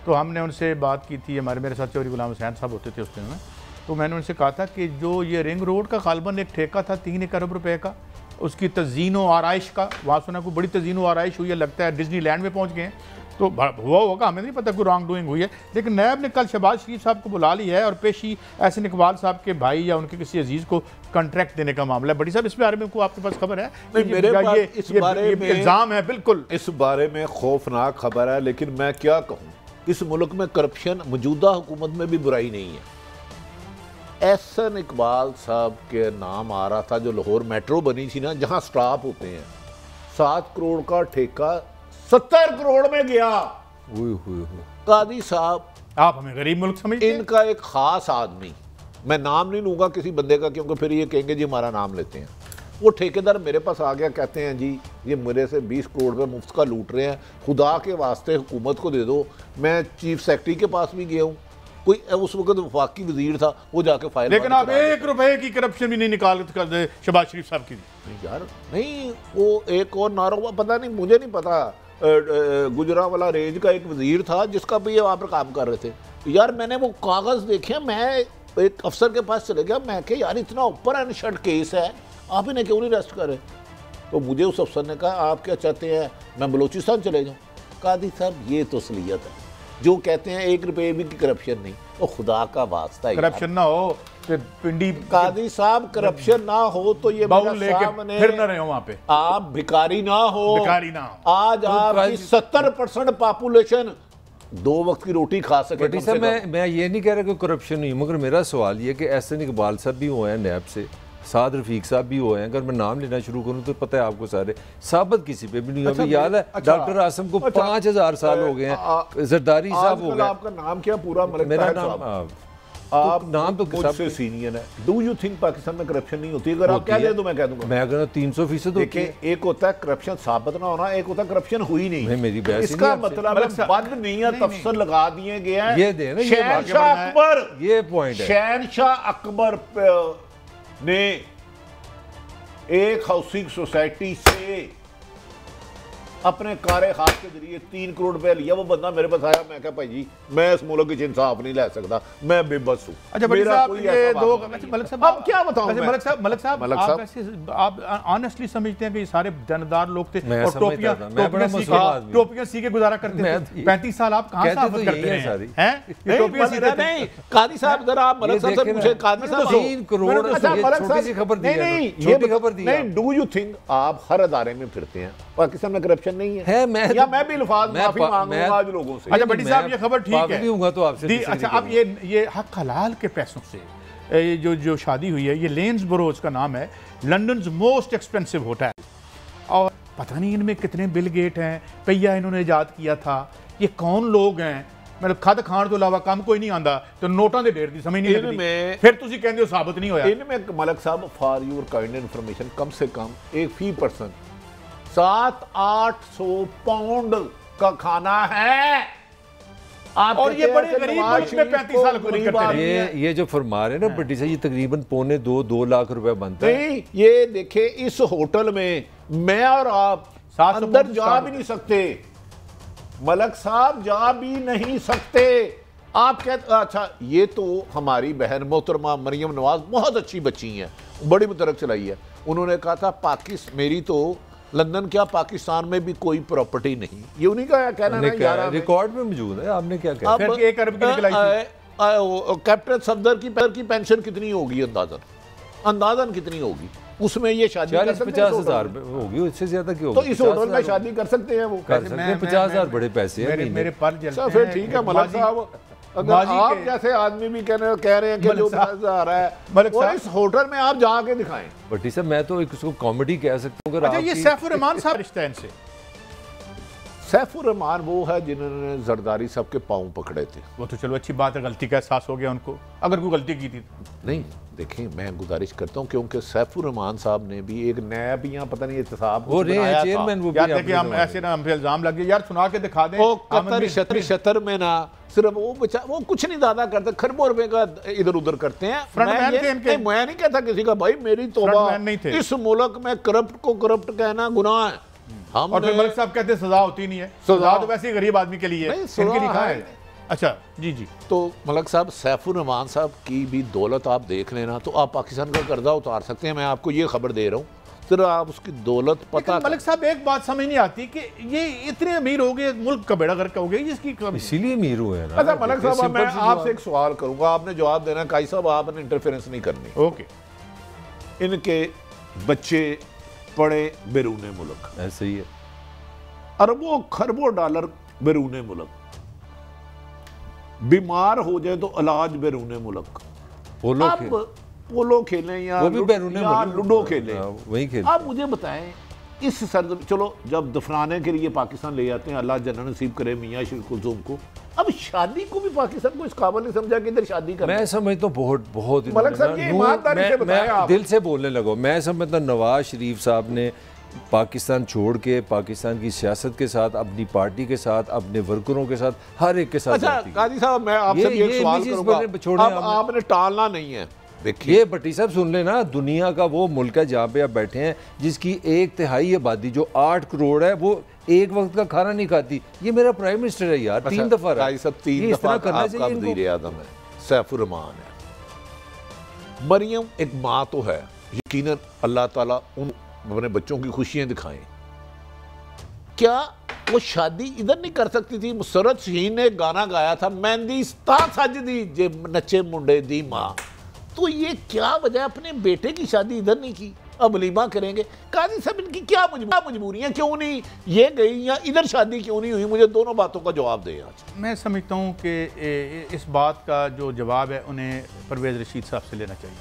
तो हमने उनसे बात की थी। मेरे साथ चौधरी गुलाम हुसैन साहब होते थे उस दिन में। तो मैंने उनसे कहा था कि जो ये रिंग रोड का गालबन एक ठेका था 3 अरब रुपए का, उसकी तज़ीन व आराइश का, वहाँ सुना कोई बड़ी तज़ीन व आराइश हुई है, लगता है डिज्नीलैंड में पहुँच गए हैं। तो हुआ होगा, हमें नहीं पता कोई रॉन्ग डूइंग हुई है। लेकिन नैब ने कल शहबाज शरीफ साहब को बुला लिया है और पेशी एहसन इकबाल साहब के भाई या उनके किसी अजीज़ को कॉन्ट्रैक्ट देने का मामला है। बड़ी साहब इस बारे में को आपके पास खबर है? मेरे पास इस बारे में इल्ज़ाम है, बिल्कुल इस बारे में खौफनाक खबर है। लेकिन मैं क्या कहूँ, इस मुल्क में करप्शन मौजूदा हुकूमत में भी बुराई नहीं है। एहसन इकबाल साहब के नाम आ रहा था, जो लाहौर मेट्रो बनी थी ना, जहाँ स्टाफ होते हैं, 7 करोड़ का ठेका 70 करोड़ में गया। कादी साहब, आप हमें गरीब मुल्क समझते हैं। इनका एक खास आदमी, मैं नाम नहीं लूंगा किसी बंदे का, क्योंकि फिर ये कहेंगे जी हमारा नाम लेते हैं। वो ठेकेदार मेरे पास आ गया, कहते हैं जी ये मेरे से 20 करोड़ रुपये मुफ्त का लूट रहे हैं, खुदा के वास्ते हुकूमत को दे दो। मैं चीफ सेक्रेटरी के पास भी गया हूँ, कोई उस वक्त वफाकी वजीर था, वो जाके फाइल, लेकिन आप 1 रुपए की करप्शन भी नहीं निकाल कर दे शहबाज शरीफ साहब की। यार नहीं, वो एक और नारोगा, पता नहीं, मुझे नहीं पता, गुजरांवाला रेंज का एक वजीर था जिसका भी वहाँ पर काम कर रहे थे। यार मैंने वो कागज़ देखे, मैं एक अफसर के पास चले गया, मैं कहा यार इतना ऊपर अनशर्ट केस है, आप इन्हें क्यों नहीं अरेस्ट करें? तो मुझे उस अफसर ने कहा आप क्या चाहते हैं मैं बलूचिस्तान चले जाऊँ? कादी साहब ये तो असलियत है, जो कहते हैं 1 रुपये भी की करप्शन नहीं, वो खुदा का वास्ता है। करप्शन ना हो फिर पिंडी, कादी साहब करप्शन ना हो तो ये लेके फिर ना रहे हो वहाँ पे, आप भिखारी ना हो, भिखारी ना हो। आज आपकी 70% पॉपुलेशन 2 वक्त की रोटी खा सके। सर मैं ये नहीं कह रहा कि करप्शन नहीं, मगर मेरा सवाल ये कि एहसन इकबाल साहब भी हुए हैं नैब से, साद रफीक साहब भी हुए हैं। अगर मैं नाम लेना शुरू करूं तो पता है आपको सारे, साबित किसी पे भी नहीं। अच्छा, याद है डॉक्टर आसम को 5000 साल हो गए हैं, जरदारी साहब हो गए। आपका नाम क्या पूरा? मेरा नाम, आप नाम तो सबसे सीनियर है। डू यू थिंक पाकिस्तान में करप्शन नहीं होती? अगर आप कह दें तो मैं कह दूंगा। मैं अगर 300% होती है। एक होता है करप्शन साबित ना होना, एक होता है करप्शन हुई नहीं। मेरी बहस इसका मतलब बद नीयत अफसर लगा दिए गए हैं। ये दे ना, शहनशाह अकबर, ये पॉइंट है। शहनशाह अकबर ने एक हाउसिंग सोसाइटी से अपने कारे खास के जरिए 3 करोड़ रुपया लिया। वो बंदा मेरे पास आया, मैं कहा भाई जी मैं इस मुल्क की इंसाफ नहीं ले सकता, मैं बेबस हूँ। अच्छा मलिक साहब, ये दो मलिक साहब अब क्या बताऊं? मलिक साहब आप ऑनेस्टली समझते हैं कि ये सारे जनदार लोग थे और टोपियां सी के गुजारा करते थे? 35 साल आप कहाँ साबित करते हैं? टोपियां सीते नहीं। कादी साहब जरा आप मलिक साहब से पूछे, कादी साहब 3 करोड़ छोटी सी खबर दी है, नहीं, डू यू थिंक आप हर अदारे में फिरते हैं, पाकिस्तान में करप्शन नहीं है मैं भी अल्फाज माफी मांगूंगा आज लोगों से। अच्छा भट्टी साहब ये खबर ठीक है तो आपसे। अच्छा अब ये हक हलाल के पैसों से ये जो शादी हुई है, ये लेन्सबरो का नाम है, लंदन मोस्ट एक्सपेंसिव होटल, और पता नहीं इनमें कितने बिल गेट हैं, पहिया इन्होंने ईजाद किया था, ये कौन लोग हैं, मतलब खद खाण तो इलावा काम कोई नहीं आंदा, तो नोटां दे ढेर दी समझ नहीं लगदी, फिर तुसी कहंदे हो साबित नहीं होया। इनमें मलक साहब फॉर योर काइंड इन्फॉर्मेशन कम से कम एक फी पर्सन 700-800 पाउंड का खाना है। आप और ये बड़े गरीब मुल्क में 35 साल गरीब ये जो फरमा रहे हैं ना भट्टी साहब, ये तकरीबन 2 लाख रुपए बनता है। नहीं ये देखे इस होटल में मैं और आप अंदर जा भी नहीं सकते, मलक साहब जा भी नहीं सकते। आप कहते अच्छा ये तो हमारी बहन मोहतरमा मरियम नवाज बहुत अच्छी बच्ची हैं, बड़ी मुतरक चलाई है, उन्होंने कहा था पाकिस्तान मेरी तो लंदन क्या पाकिस्तान में भी कोई प्रॉपर्टी नहीं, ये उन्हीं का कहना है, रिकॉर्ड में मौजूद है। आपने क्या कहा? फिर 1 अरब की निकलाई थी। कैप्टन सफदर की पेंशन कितनी होगी अंदाजन कितनी होगी, उसमें ये शादी 40-50 हज़ार होगी, उससे ज्यादा क्यों? तो इस होटल में शादी कर सकते हैं, वो कर सकते हैं। 50,000 बड़े पैसे हैं मेरे पर जलते हैं। फिर ठीक है मलक साहब, अगर आप जैसे आदमी भी कह रहे हैं कि जो आ रहा है और इस होटल में आप जाके दिखाएं। भट्टी साहब मैं तो उसको कॉमेडी कह सकता हूँ। अच्छा ये सैफुर रहमान साहब रिश्ता है इनसे? सैफुर रहमान वो है जिन्होंने जरदारी साहब के पाँव पकड़े थे। वो तो चलो अच्छी बात है, गलती का एहसास हो गया उनको, अगर कोई गलती की थी नहीं। देखिए मैं गुजारिश करता हूँ क्योंकि सैफुर रहमान साहब ने भी एक नैब या पता नहीं एहतसाब वो चेयरमैन, वो यार देखिए हम ऐसे ना हम पे इल्जाम लग गए यार, सुना के दिखा दें। शतर में ना सिर्फ वो कुछ नहीं ज्यादा करते, खरबों रुपए का इधर उधर करते हैं। मैं नहीं कहता किसी का भाई मेरी तौबा, इस मुल्क में करप्ट को करप्ट कहना गुनाह है। हम और फिर मलिक साहब कहते हैं सजा होती नहीं है, सजा तो वैसे ही गरीब आदमी के लिए है, इनके लिखा है। अच्छा जी तो मलक साहब सैफुर रहमान साहब की भी दौलत आप देख लेना तो आप पाकिस्तान का कर्जा उतार सकते हैं, मैं आपको ये खबर दे रहा हूँ, सिर्फ आप उसकी दौलत पता। मलिक साहब एक बात समझ नहीं आती कि ये इतने अमीर हो गए, मुल्क का बेड़ा गर्क हो गया, इसकी इसीलिए अमीर हुए ना। अच्छा मलिक साहब मैं आपसे एक सवाल करूंगा, आपने जवाब देना, काई साहब आपने इंटरफेरेंस नहीं करनी। ओके। इनके बच्चे पड़े बैरून मुल्क, ऐसे ही है, अरबों खरबों डॉलर बैरून मुल्क, बीमार हो जाए तो इलाज बैरून मुल्क, पोलो खेलें या वो भी लूडो खेलें, वही खेलें। आप मुझे बताएं इस सर्द चलो जब दफनाने के लिए पाकिस्तान ले जाते हैं, अल्लाह जन्नत नसीब करे मियां शेर कुलसूम को, अब शादी को भी पाकिस्तान को इस काबिल नहीं समझा कि इधर शादी कर। मैं समझता हूँ बहुत मलक साहब ये ईमानदारी से बताएं आप। दिल से बोलने लगो, मैं समझता नवाज शरीफ साहब ने पाकिस्तान छोड़ के पाकिस्तान की सियासत के साथ, अपनी पार्टी के साथ, अपने वर्करों के साथ, हर एक के साथ। अच्छा काजी साहब मैं आपसे एक सवाल करूंगा, अब आपने टालना नहीं है। देखिए भट्टी साहब सुन लेना, दुनिया का वो मुल्क है जहाँ पे आप बैठे हैं जिसकी 1/3 आबादी जो 8 करोड़ है वो एक वक्त का खाना नहीं खाती। ये मेरा प्राइम मिनिस्टर है यार, 3 दफा सैफुर रहमान है, मरियम एक माँ तो है, यकीनन अल्लाह ताला उन अपने बच्चों की खुशियां दिखाएं। क्या वो शादी इधर नहीं कर सकती थी? मुसरत शहीन ने गाना गाया था, मेहंदी सजदी जे नचे मुंडे दी माँ, तो ये क्या वजह अपने बेटे की शादी इधर नहीं की, अब वलीमा करेंगे? काजी साहब इनकी क्या मजबूरियां, क्यों नहीं ये गई या इधर शादी क्यों नहीं हुई? मुझे दोनों बातों का जवाब दें आज। मैं समझता हूँ कि इस बात का जो जवाब है उन्हें परवेज रशीद साहब से लेना चाहिए।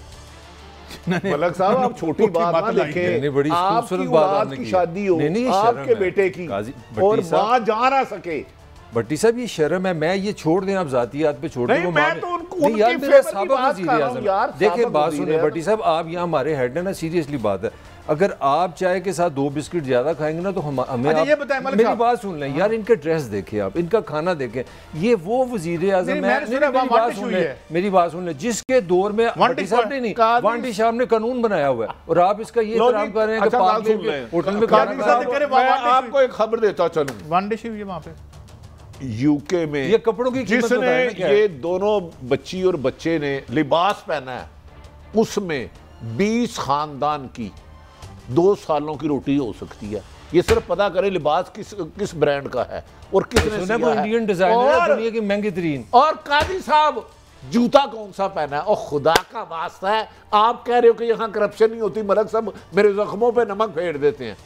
मलक साहब आप छोटी बात ना लिखें, बड़ी खूबसूरत बात की शादी हो आपके बेटे की और मां जा ना सके। भट्टी साहब ये शर्म है, मैं ये छोड़ दें आप जातियात पे छोड़ दें। मैं तो उनकी साबिक वज़ीर-ए-आज़म देखिए बात सुने भट्टी साहब, आप यहाँ हमारे हेड है ना, सीरियसली बात है, अगर आप चाय के साथ 2 बिस्किट ज्यादा खाएंगे ना तो हमें ये बताएं, मेरी बात सुन लें यार, इनके ड्रेस देखें आप, इनका खाना देखें, ये वो वज़ीर-ए-आज़म है, मेरी बात सुन लें जिसके दौर में भट्टी साहब ने नहीं, वांटी साहब ने कानून बनाया हुआ है और आप इसका ये एहतराम कर रहे हैं कि होटल में खाना। आपको एक खबर देता चलूं, वहां पे यूके में ये कपड़ों की जिसने ये दोनों बच्ची और बच्चे ने लिबास पहना है, उसमें 20 खानदान की 2 सालों की रोटी हो सकती है। ये सिर्फ पता करें लिबास किस ब्रांड का है और किसने सिया है। इंडियन डिजाइनर है, दुनिया की महंगी तरीन। और काजी साहब जूता कौन सा पहना है? और खुदा का वास्ता है, आप कह रहे हो कि यहाँ करप्शन नहीं होती, मलक साहब मेरे जख्मों पे नमक फेर देते हैं।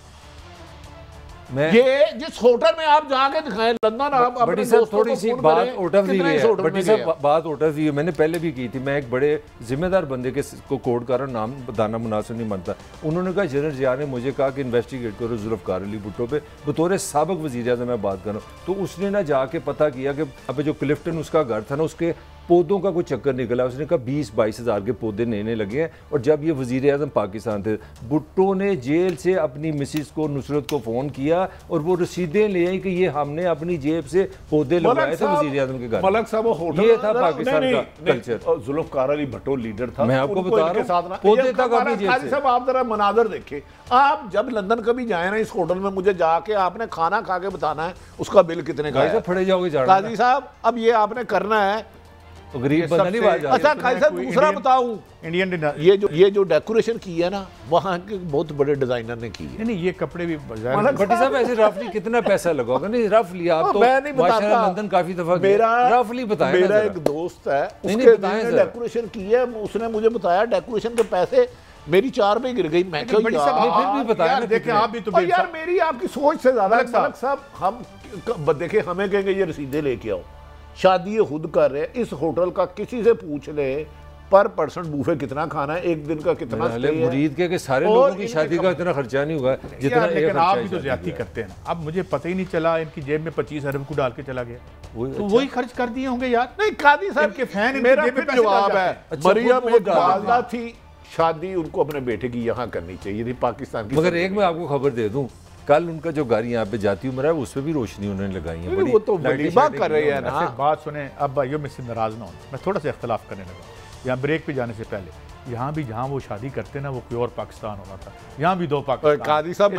ये जिस होटल में आप जाके दिखाएं लंदन, आप बड़ी सर थोड़ी सी बात उठव रही है, बड़ी सर बात उठव रही है, मैंने पहले भी की थी। मैं एक बड़े जिम्मेदार बंदे के को कोड कर रहा, नाम बताना मुनासिब नहीं बनता। उन्होंने कहा जनरल जिया ने मुझे कहा कि इन्वेस्टिगेट करो जुल्फ़िकार अली भुट्टो पे, बतौर साबिक वज़ीर-ए-आज़म मैं बात कर रहा हूँ। तो उसने ना जाके पता किया कि अब जो क्लिफ्टन उसका घर था ना, उसके पौधों का कोई चक्कर निकला। उसने कहा 20-22 हज़ार के पौधे नए लगे हैं। और जब ये वज़ीर-ए-आज़म पाकिस्तान थे, भुट्टो ने जेल से अपनी मिसिस को नुसरत को फ़ोन किया और वो रसीदें ले आई कि ये हमने अपनी जेब से पौधे लगवाए थे वज़ीर-ए-आज़म के घर। मलक साहब, होटल ये था पाकिस्तान का कल्चर। जुल्फ़िकार अली भुट्टो लीडर था, मैं आपको बता रहा हूँ, पौधे तक अपनी जेब से। साहब आप जरा मनाजर देखें, आप जब लंदन कभी जाए ना इस होटल में, मुझे जाके आपने खाना खा के बताना है उसका बिल कितने का है। फड़े जाओगे काजी साहब, अब ये आपने करना है, गरीब बंदा नहीं बाहर जा। अच्छा काजी साहब, दूसरा बताऊं, इंडियन ये जो डेकोरेशन की है ना, वहाँ के बहुत बड़े डिजाइनर ने की है। नहीं, ये कपड़े भी भट्टी साहब ऐसे रफली कितना पैसा लगोगा? नहीं रफली आप तो मैं नहीं बताता, लंदन काफी दफा मेरा रफली बताया। मेरा एक दोस्त है, उसने डेकोरेशन की है, उसने मुझे बताया डेकोरेशन के पैसे मेरी 4 पे गिर गई। मैं फिर भी बताया ना, देखें आप भी तो यार मेरी आपकी सोच से ज्यादा साहब, हम देखे हमें कहेंगे ये रसीदे लेके आओ, शादी ये खुद कर रहे हैं। इस होटल का किसी से पूछ ले पर पर्सन बूफे कितना खाना है, एक दिन का कितना मुरीद के सारे लोगों की शादी का इतना खर्चा नहीं हुआ जितना। लेकिन आप भी तो ज्यादती करते हैं। अब मुझे पता ही नहीं चला इनकी जेब में 25 अरब को डाल के चला गया, तो वही खर्च कर दिए होंगे यार। नहीं कादी साहब के फैन, मेरा जवाब है, मरियम एक वालदा थी, शादी उनको अपने बेटे की यहाँ करनी चाहिए थी पाकिस्तान की। मगर एक मैं आपको खबर दे दूं, कल उनका जो गाड़ी यहाँ पे जाती उम्र है उस पर भी रोशनी उन्होंने लगाई है। वो तो वलीमा कर रहे हैं ना। बात सुने अब भाइयों, मुझसे नाराज ना हो, मैं थोड़ा सा इख्तलाफ करने लगा। यहाँ ब्रेक पे जाने से पहले, यहाँ भी जहाँ वो शादी करते ना, वो कोई और पाकिस्तान होना था, यहाँ भी 2 पाकिस्तान। कादी साहब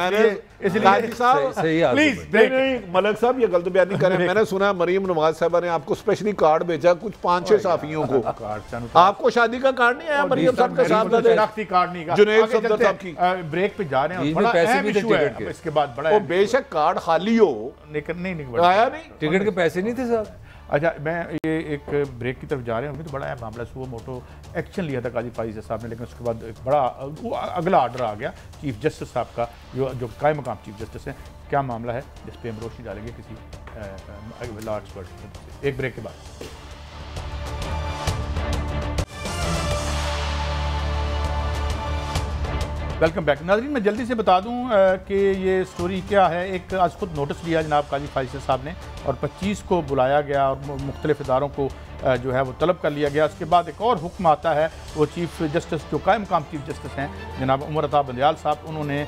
प्लीज नहीं, मलक साहब ये गलत बयान नहीं करें। मैंने सुना मरीम नवाज साहब ने आपको स्पेशली कार्ड भेजा कुछ 5-6 साफियों को। आपको शादी का कार्ड नहीं आया मरीम साहब का? शनाख्ती कार्ड नहीं, जुनैद सफदर साहब की ब्रेक पे जा रहे हैं, बड़ा अहम इशू है। इसके बाद बड़ा बेशक कार्ड खाली हो, लेकिन नहीं आया नहीं, टिकट के पैसे नहीं थे साहब। अच्छा, मैं ये एक ब्रेक की तरफ जा रहे हैं, तो बड़ा मामला सुबह मोटो एक्शन लिया था काजी फाइज साहब ने, लेकिन उसके बाद एक बड़ा अगला ऑर्डर आ गया चीफ जस्टिस साहब का, जो कायम मकाम चीफ जस्टिस हैं। क्या मामला है जिस पे हम रोशनी डालेंगे किसी लॉ एक्सपर्ट से, एक ब्रेक के बाद। वेलकम बैक नाज़रीन। मैं जल्दी से बता दूं कि ये स्टोरी क्या है। एक आज खुद नोटिस लिया जनाब काजी फाइज साहब ने, और 25 को बुलाया गया और मुख्तलिफ इदारों को जो है वो तलब कर लिया गया। उसके बाद एक और हुक्म आता है, वो चीफ जस्टिस जो कायम मकाम चीफ जस्टिस हैं जनाब उमर अता बंदयाल साहब, उन्होंने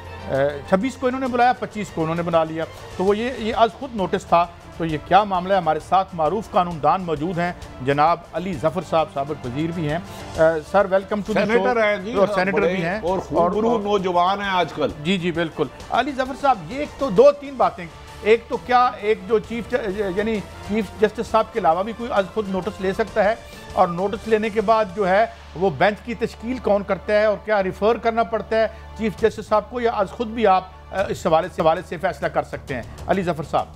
26 को इन्होंने बुलाया, 25 को उन्होंने बना लिया। तो वो ये आज खुद नोटिस था। तो ये क्या मामला है? हमारे साथ मारूफ कानूनदान मौजूद हैं जनाब अली जफर साहब, साबिक वजीर भी हैं। सर वेलकम टू सेनेटर हैं जी, और सेनेटर भी हैं और नौजवान हैं आजकल। जी जी बिल्कुल। अली जफर साहब, ये एक तो 2-3 बातें, एक तो क्या एक जो चीफ जस्टिस साहब के अलावा भी कोई आज खुद नोटिस ले सकता है, और नोटिस लेने के बाद जो है वो बेंच की तश्कील कौन करता है, और क्या रिफ़र करना पड़ता है चीफ जस्टिस साहब को, या आज खुद भी आप इस हवाले से फैसला कर सकते हैं? अली जफर साहब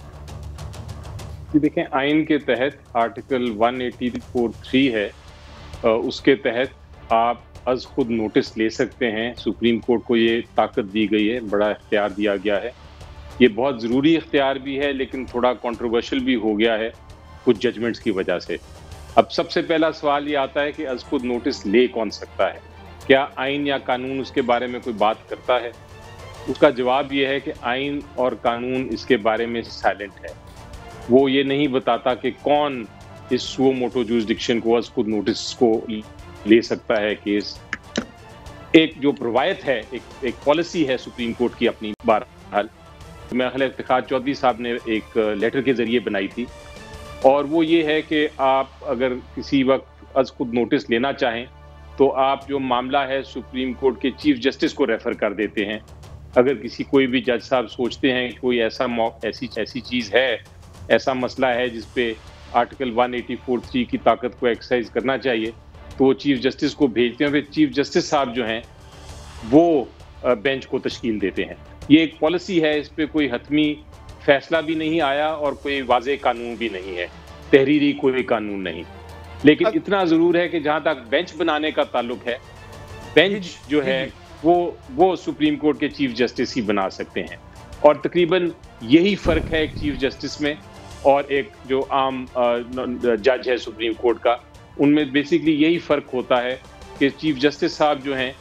जी देखें, आइन के तहत आर्टिकल 184(3) है, उसके तहत आप अज खुद नोटिस ले सकते हैं। सुप्रीम कोर्ट को ये ताकत दी गई है, बड़ा इख्तियार दिया गया है। ये बहुत ज़रूरी इख्तियार भी है, लेकिन थोड़ा कंट्रोवर्शियल भी हो गया है कुछ जजमेंट्स की वजह से। अब सबसे पहला सवाल ये आता है कि अज खुद नोटिस ले कौन सकता है? क्या आइन या कानून उसके बारे में कोई बात करता है? उसका जवाब ये है कि आइन और कानून इसके बारे में साइलेंट है। वो ये नहीं बताता कि कौन इस सुओ मोटो जुरिसडिक्शन को अज खुद नोटिस को ले सकता है केस। एक जो रवायत है, एक पॉलिसी है सुप्रीम कोर्ट की अपनी बहरहाल, महल इफ्तिखार चौधरी साहब ने एक लेटर के जरिए बनाई थी, और वो ये है कि आप अगर किसी वक्त अज खुद नोटिस लेना चाहें तो आप जो मामला है सुप्रीम कोर्ट के चीफ जस्टिस को रेफर कर देते हैं। अगर किसी कोई भी जज साहब सोचते हैं कि कोई ऐसी चीज़ है, ऐसा मसला है जिस पे आर्टिकल 184(3) की ताकत को एक्सरसाइज करना चाहिए, तो वो चीफ जस्टिस को भेजते हैं। फिर चीफ जस्टिस साहब जो हैं वो बेंच को तश्कील देते हैं। ये एक पॉलिसी है, इस पे कोई हतमी फैसला भी नहीं आया और कोई वाज़े कानून भी नहीं है, तहरीरी कोई कानून नहीं। लेकिन इतना ज़रूर है कि जहाँ तक बेंच बनाने का ताल्लुक है, बेंच जो है वो सुप्रीम कोर्ट के चीफ जस्टिस ही बना सकते हैं। और तकरीबन यही फ़र्क है एक चीफ जस्टिस में और एक जो आम जज है सुप्रीम कोर्ट का, उनमें बेसिकली यही फ़र्क होता है कि चीफ जस्टिस साहब जो हैं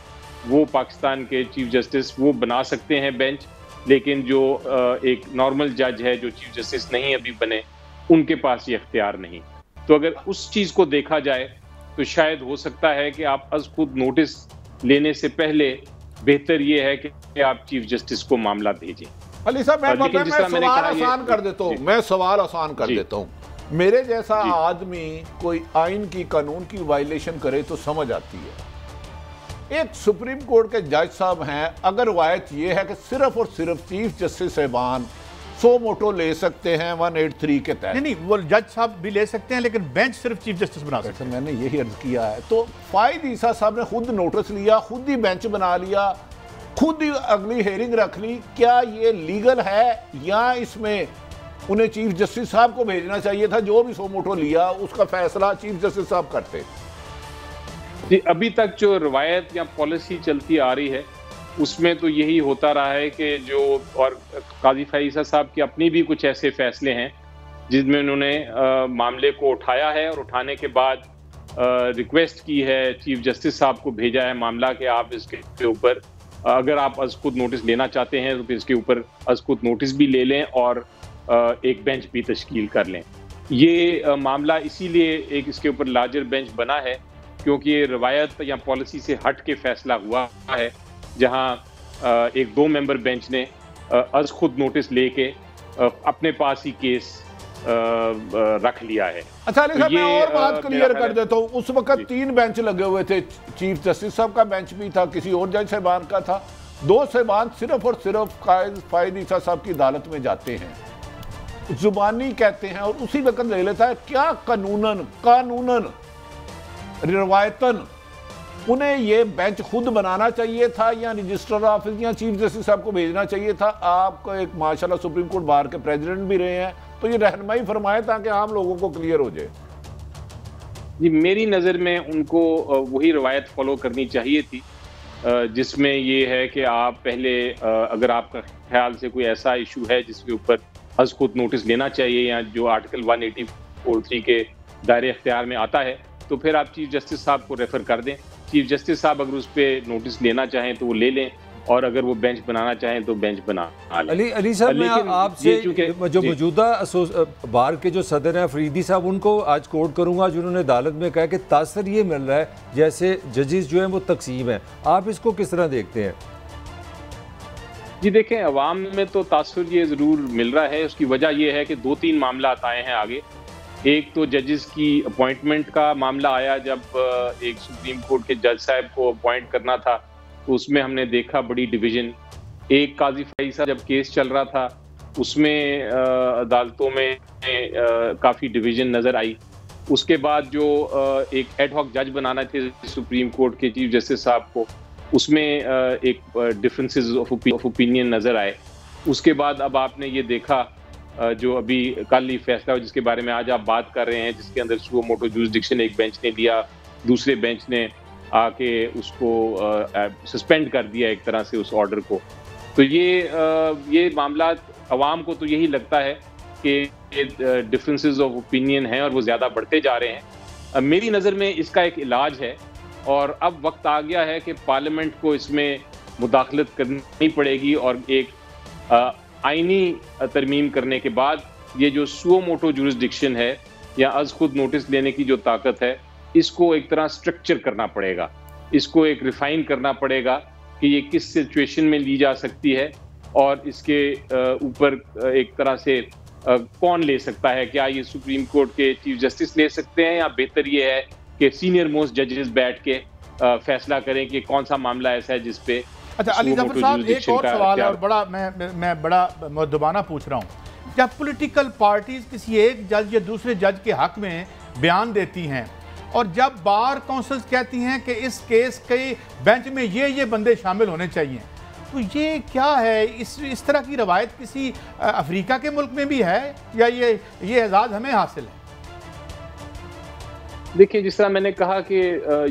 वो पाकिस्तान के चीफ जस्टिस वो बना सकते हैं बेंच, लेकिन जो एक नॉर्मल जज है जो चीफ जस्टिस नहीं अभी बने, उनके पास ये इख्तियार नहीं। तो अगर उस चीज़ को देखा जाए तो शायद हो सकता है कि आप अज खुद नोटिस लेने से पहले बेहतर ये है कि आप चीफ जस्टिस को मामला भेजें। अली साहब मैं सवाल आसान कर देता हूँ, मैं सवाल आसान कर देता हूँ। मेरे जैसा आदमी कोई आइन की, कानून की वायलेशन करे तो समझ आती है। एक सुप्रीम कोर्ट के जज साहब हैं, अगर रवायत ये है कि सिर्फ और सिर्फ चीफ जस्टिस साहबान सो मोटो ले सकते हैं 183 के तहत। नहीं, वो जज साहब भी ले सकते हैं, लेकिन बेंच सिर्फ चीफ जस्टिस बना सकते हैं। मैंने यही अर्ज किया है। तो फायद ईसा साहब ने खुद नोटिस लिया, खुद ही बेंच बना लिया, खुद ही अगली हेयरिंग रख ली। क्या ये लीगल है या इसमें उन्हें चीफ जस्टिस साहब को भेजना चाहिए था? जो भी सो मोटो लिया उसका फैसला चीफ जस्टिस साहब करते। जी, अभी तक जो रवायत या पॉलिसी चलती आ रही है उसमें तो यही होता रहा है कि जो, और काजी फैज़ साहब के अपनी भी कुछ ऐसे फैसले हैं जिसमें उन्होंने मामले को उठाया है और उठाने के बाद रिक्वेस्ट की है, चीफ जस्टिस साहब को भेजा है मामला कि आप इसके ऊपर अगर आप अज खुद नोटिस लेना चाहते हैं तो इसके ऊपर अज खुद नोटिस भी ले लें और एक बेंच भी तश्कील कर लें। ये मामला इसीलिए एक इसके ऊपर लार्जर बेंच बना है क्योंकि ये रवायत या पॉलिसी से हट के फैसला हुआ है, जहां एक 2 मेंबर बेंच ने अज खुद नोटिस लेके अपने पास ही केस रख लिया है। अच्छा अली साहब, मैं और बात क्लियर कर देता हूँ। उस वक्त 3 बेंच लगे हुए थे, चीफ जस्टिस साहब का बेंच भी था, किसी और जज साहबान का था। 2 साहबान सिर्फ और सिर्फ फायद ईसा साहब की अदालत में जाते हैं, जुबानी कहते हैं और उसी वक्त ले लेता है। क्या कानूनन रिवायतन उन्हें ये बेंच खुद बनाना चाहिए था या रजिस्ट्रार ऑफिस या चीफ जस्टिस साहब को भेजना चाहिए था? आपको एक माशाल्लाह सुप्रीम कोर्ट बार के प्रेसिडेंट भी रहे हैं, तो ये रहनुमाई फरमाए ताकि आम लोगों को क्लियर हो जाए। जी, मेरी नज़र में उनको वही रवायत फॉलो करनी चाहिए थी जिसमें ये है कि आप पहले अगर आपका ख्याल से कोई ऐसा इशू है जिसके ऊपर अज खुद नोटिस लेना चाहिए या जो आर्टिकल 184(3) के दायरे इख्तियार में आता है, तो फिर आप चीफ जस्टिस साहब को रेफर कर दें। चीफ जस्टिस साहब अगर उस पर नोटिस लेना चाहें तो वो ले लें, और अगर वो बेंच बनाना चाहें तो बेंच बना लें। अली साहब, मैं आपसे जो मौजूदा बार के जो सदर हैं अफरीदी साहब, उनको आज कोट करूंगा जिन्होंने अदालत में कहा कि तासर ये मिल रहा है जैसे जजेस जो हैं वो तकसीम है। आप इसको किस तरह देखते हैं? जी देखें, अवाम में तो तासुर ये ज़रूर मिल रहा है। उसकी वजह यह है कि 2-3 मामला आए हैं आगे। एक तो जजेस की अपॉइंटमेंट का मामला आया, जब एक सुप्रीम कोर्ट के जज साहब को अपॉइंट करना था तो उसमें हमने देखा बड़ी डिवीज़न। एक काजी फैज़ जब केस चल रहा था उसमें अदालतों में काफ़ी डिवीज़न नज़र आई। उसके बाद जो एक एडहॉक जज बनाना थे सुप्रीम कोर्ट के चीफ जस्टिस साहब को, उसमें एक डिफरेंसेस ऑफ ओपिनियन नज़र आए। उसके बाद अब आपने ये देखा जो अभी कल ही फैसला हुआ जिसके बारे में आज आप बात कर रहे हैं, जिसके अंदर सुओ मोटो जुरिसडिक्शन एक बेंच ने दिया, दूसरे बेंच ने आके उसको सस्पेंड कर दिया एक तरह से उस ऑर्डर को। तो ये मामला अवाम को तो यही लगता है कि डिफरेंसेस ऑफ ओपिनियन हैं और वो ज़्यादा बढ़ते जा रहे हैं। मेरी नज़र में इसका एक इलाज है और अब वक्त आ गया है कि पार्लियामेंट को इसमें मुदाखलत करनी पड़ेगी और एक आईनी तरमीम करने के बाद ये जो सुओ मोटो जुरिसडिक्शन है या अज खुद नोटिस लेने की जो ताकत है, इसको एक तरह स्ट्रक्चर करना पड़ेगा, इसको एक रिफाइन करना पड़ेगा कि ये किस सिचुएशन में ली जा सकती है और इसके ऊपर एक तरह से कौन ले सकता है। क्या ये सुप्रीम कोर्ट के चीफ जस्टिस ले सकते हैं या बेहतर ये है कि सीनियर मोस्ट जजेस बैठ के फैसला करें कि कौन सा मामला ऐसा है जिस पे। अच्छा अली जफर साहब, एक और सवाल है और बड़ा मैं बड़ा मुद्दबाना पूछ रहा हूँ। जब पॉलिटिकल पार्टीज किसी एक जज या दूसरे जज के हक में बयान देती हैं और जब बार काउंसिल्स कहती हैं कि इस केस के बेंच में ये बंदे शामिल होने चाहिए, तो ये क्या है? इस तरह की रवायत किसी अफ्रीका के मुल्क में भी है या ये एजाज़ हमें हासिल है? देखिए, जिस तरह मैंने कहा कि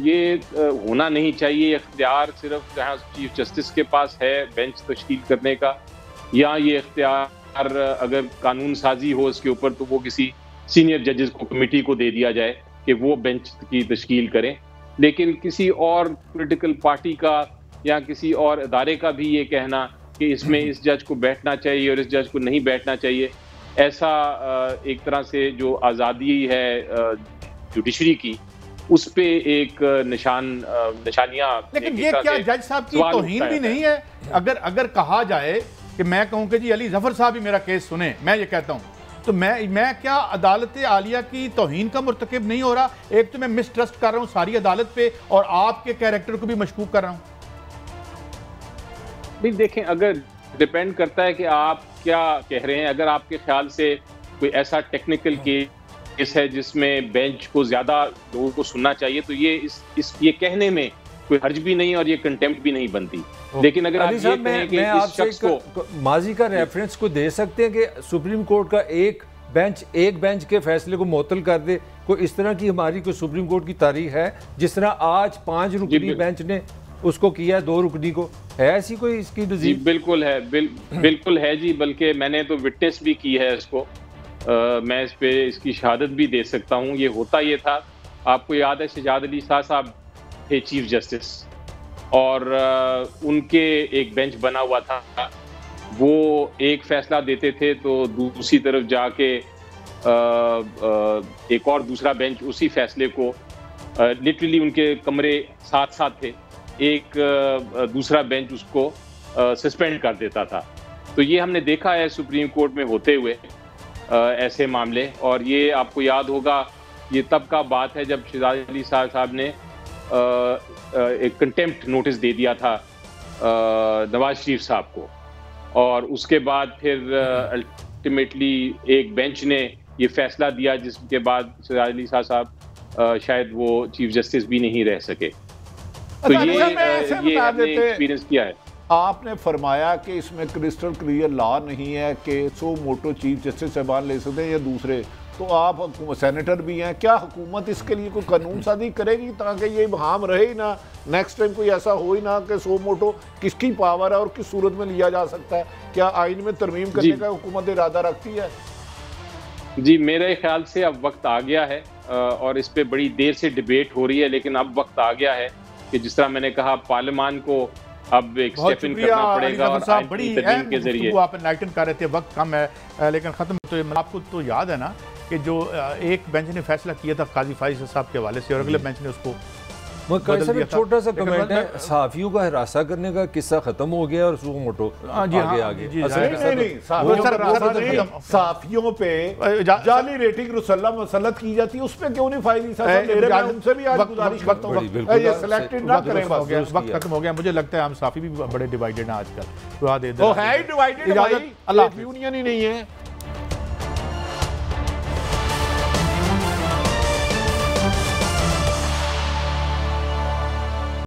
ये होना नहीं चाहिए। इख्तियार सिर्फ जहाँ चीफ जस्टिस के पास है बेंच तश्कील करने का, या ये इख्तियार अगर कानून साजी हो इसके ऊपर तो वो किसी सीनियर जजेस को, कमेटी को दे दिया जाए कि वो बेंच की तश्कील करें। लेकिन किसी और पॉलिटिकल पार्टी का या किसी और अदारे का भी ये कहना कि इसमें इस जज को बैठना चाहिए और इस जज को नहीं बैठना चाहिए, ऐसा एक तरह से जो आज़ादी है जुडिशरी की, उस पे एक निशानियां। लेकिन ये क्या जज साहब की तौहीन भी नहीं है? अगर कहा जाए कि मैं कहूं कि जी अली जफर साहब ही मेरा केस सुने, मैं ये कहता हूं, तो मैं क्या अदालत आलिया की तौहीन का मुर्तकिब नहीं हो रहा? एक तो मैं मिसट्रस्ट कर रहा हूं सारी अदालत पे और आपके कैरेक्टर को भी मशकूक कर रहा हूं। नहीं, देखें, अगर डिपेंड करता है कि आप क्या कह रहे हैं। अगर आपके ख्याल से कोई ऐसा टेक्निकल केस है जिसमें बेंच को ज्यादा लोगों को सुनना चाहिए, तो ये कहने में कोई हर्ज भी नहीं और ये कंटेम्प्ट भी नहीं बनती। लेकिन अगर आप ये कहें कि इस शख्स को माजी का रेफरेंस को दे सकते हैं कि सुप्रीम कोर्ट का एक बेंच के फैसले को मुअत्तल कर दे, कोई इस तरह की हमारी कोई सुप्रीम कोर्ट की तारीख है जिस तरह आज 5 रुकनी बेंच ने उसको किया 2 रुकनी को, है ऐसी कोई इसकी नज़ीर? बिल्कुल है, बिल्कुल है जी। बल्कि मैंने तो विटनेस भी की है इसको, मैं इस पे इसकी शहादत भी दे सकता हूँ। ये होता ये था, आपको याद है शहजाद अली शाह साहब थे चीफ जस्टिस और उनके एक बेंच बना हुआ था, वो एक फैसला देते थे तो दूसरी तरफ जाके एक और दूसरा बेंच उसी फैसले को, लिटरली उनके कमरे साथ साथ थे, एक दूसरा बेंच उसको सस्पेंड कर देता था। तो ये हमने देखा है सुप्रीम कोर्ट में होते हुए ऐसे मामले। और ये आपको याद होगा, ये तब का बात है जब शहजाद अली शाह साहब ने एक कंटेम्प्ट नोटिस दे दिया था नवाज शरीफ साहब को, और उसके बाद फिर अल्टीमेटली एक बेंच ने ये फैसला दिया जिसके बाद शहजाद अली शाह साहब शायद वो चीफ जस्टिस भी नहीं रह सके। तो ये हमने एक्सपीरियंस किया है। आपने फरमाया कि इसमें क्रिस्टल क्लियर लॉ नहीं है कि सो मोटो चीफ जस्टिस साहबान ले सकते हैं या दूसरे, तो आप सेनेटर भी हैं, क्या हुकूमत इसके लिए कोई कानून साजी करेगी ताकि ये बहाम रहे ही ना, नेक्स्ट टाइम कोई ऐसा हो ही ना कि सो मोटो किसकी पावर है और किस सूरत में लिया जा सकता है? क्या आइन में तरमीम करने का हुकूमत इरादा रखती है? जी, मेरे ख्याल से अब वक्त आ गया है और इस पे बड़ी देर से डिबेट हो रही है, लेकिन अब वक्त आ गया है कि जिस तरह मैंने कहा पार्लियामान को अब एक स्टेप इन करना पड़ेगा और बड़ी के जरिए। आप एनलाइटन कर रहे थे, वक्त कम है लेकिन खत्म। तो आपको तो याद है ना कि जो एक बेंच ने फैसला किया था काजी फाइज साहब के हवाले से और अगले बेंच ने उसको सर एक छोटा सा कमेंट है, सहाफियों का हिरासा करने का किस्सा खत्म हो गया और सुमो मोटो आगे सहाफियों पे जाली रेटिंग रुसल्ला मसलत की जाती है, उस पे क्यों नहीं फाइल? उनसे भी आज गुजारिश करता हूं ये सिलेक्टेड ना करें। वक्त खत्म हो गया। मुझे लगता है हम सहाफी भी बड़े डिवाइडेड हैं आजकल। तो है डिवाइडेड भाई, अल्लाह यूनियन ही नहीं है।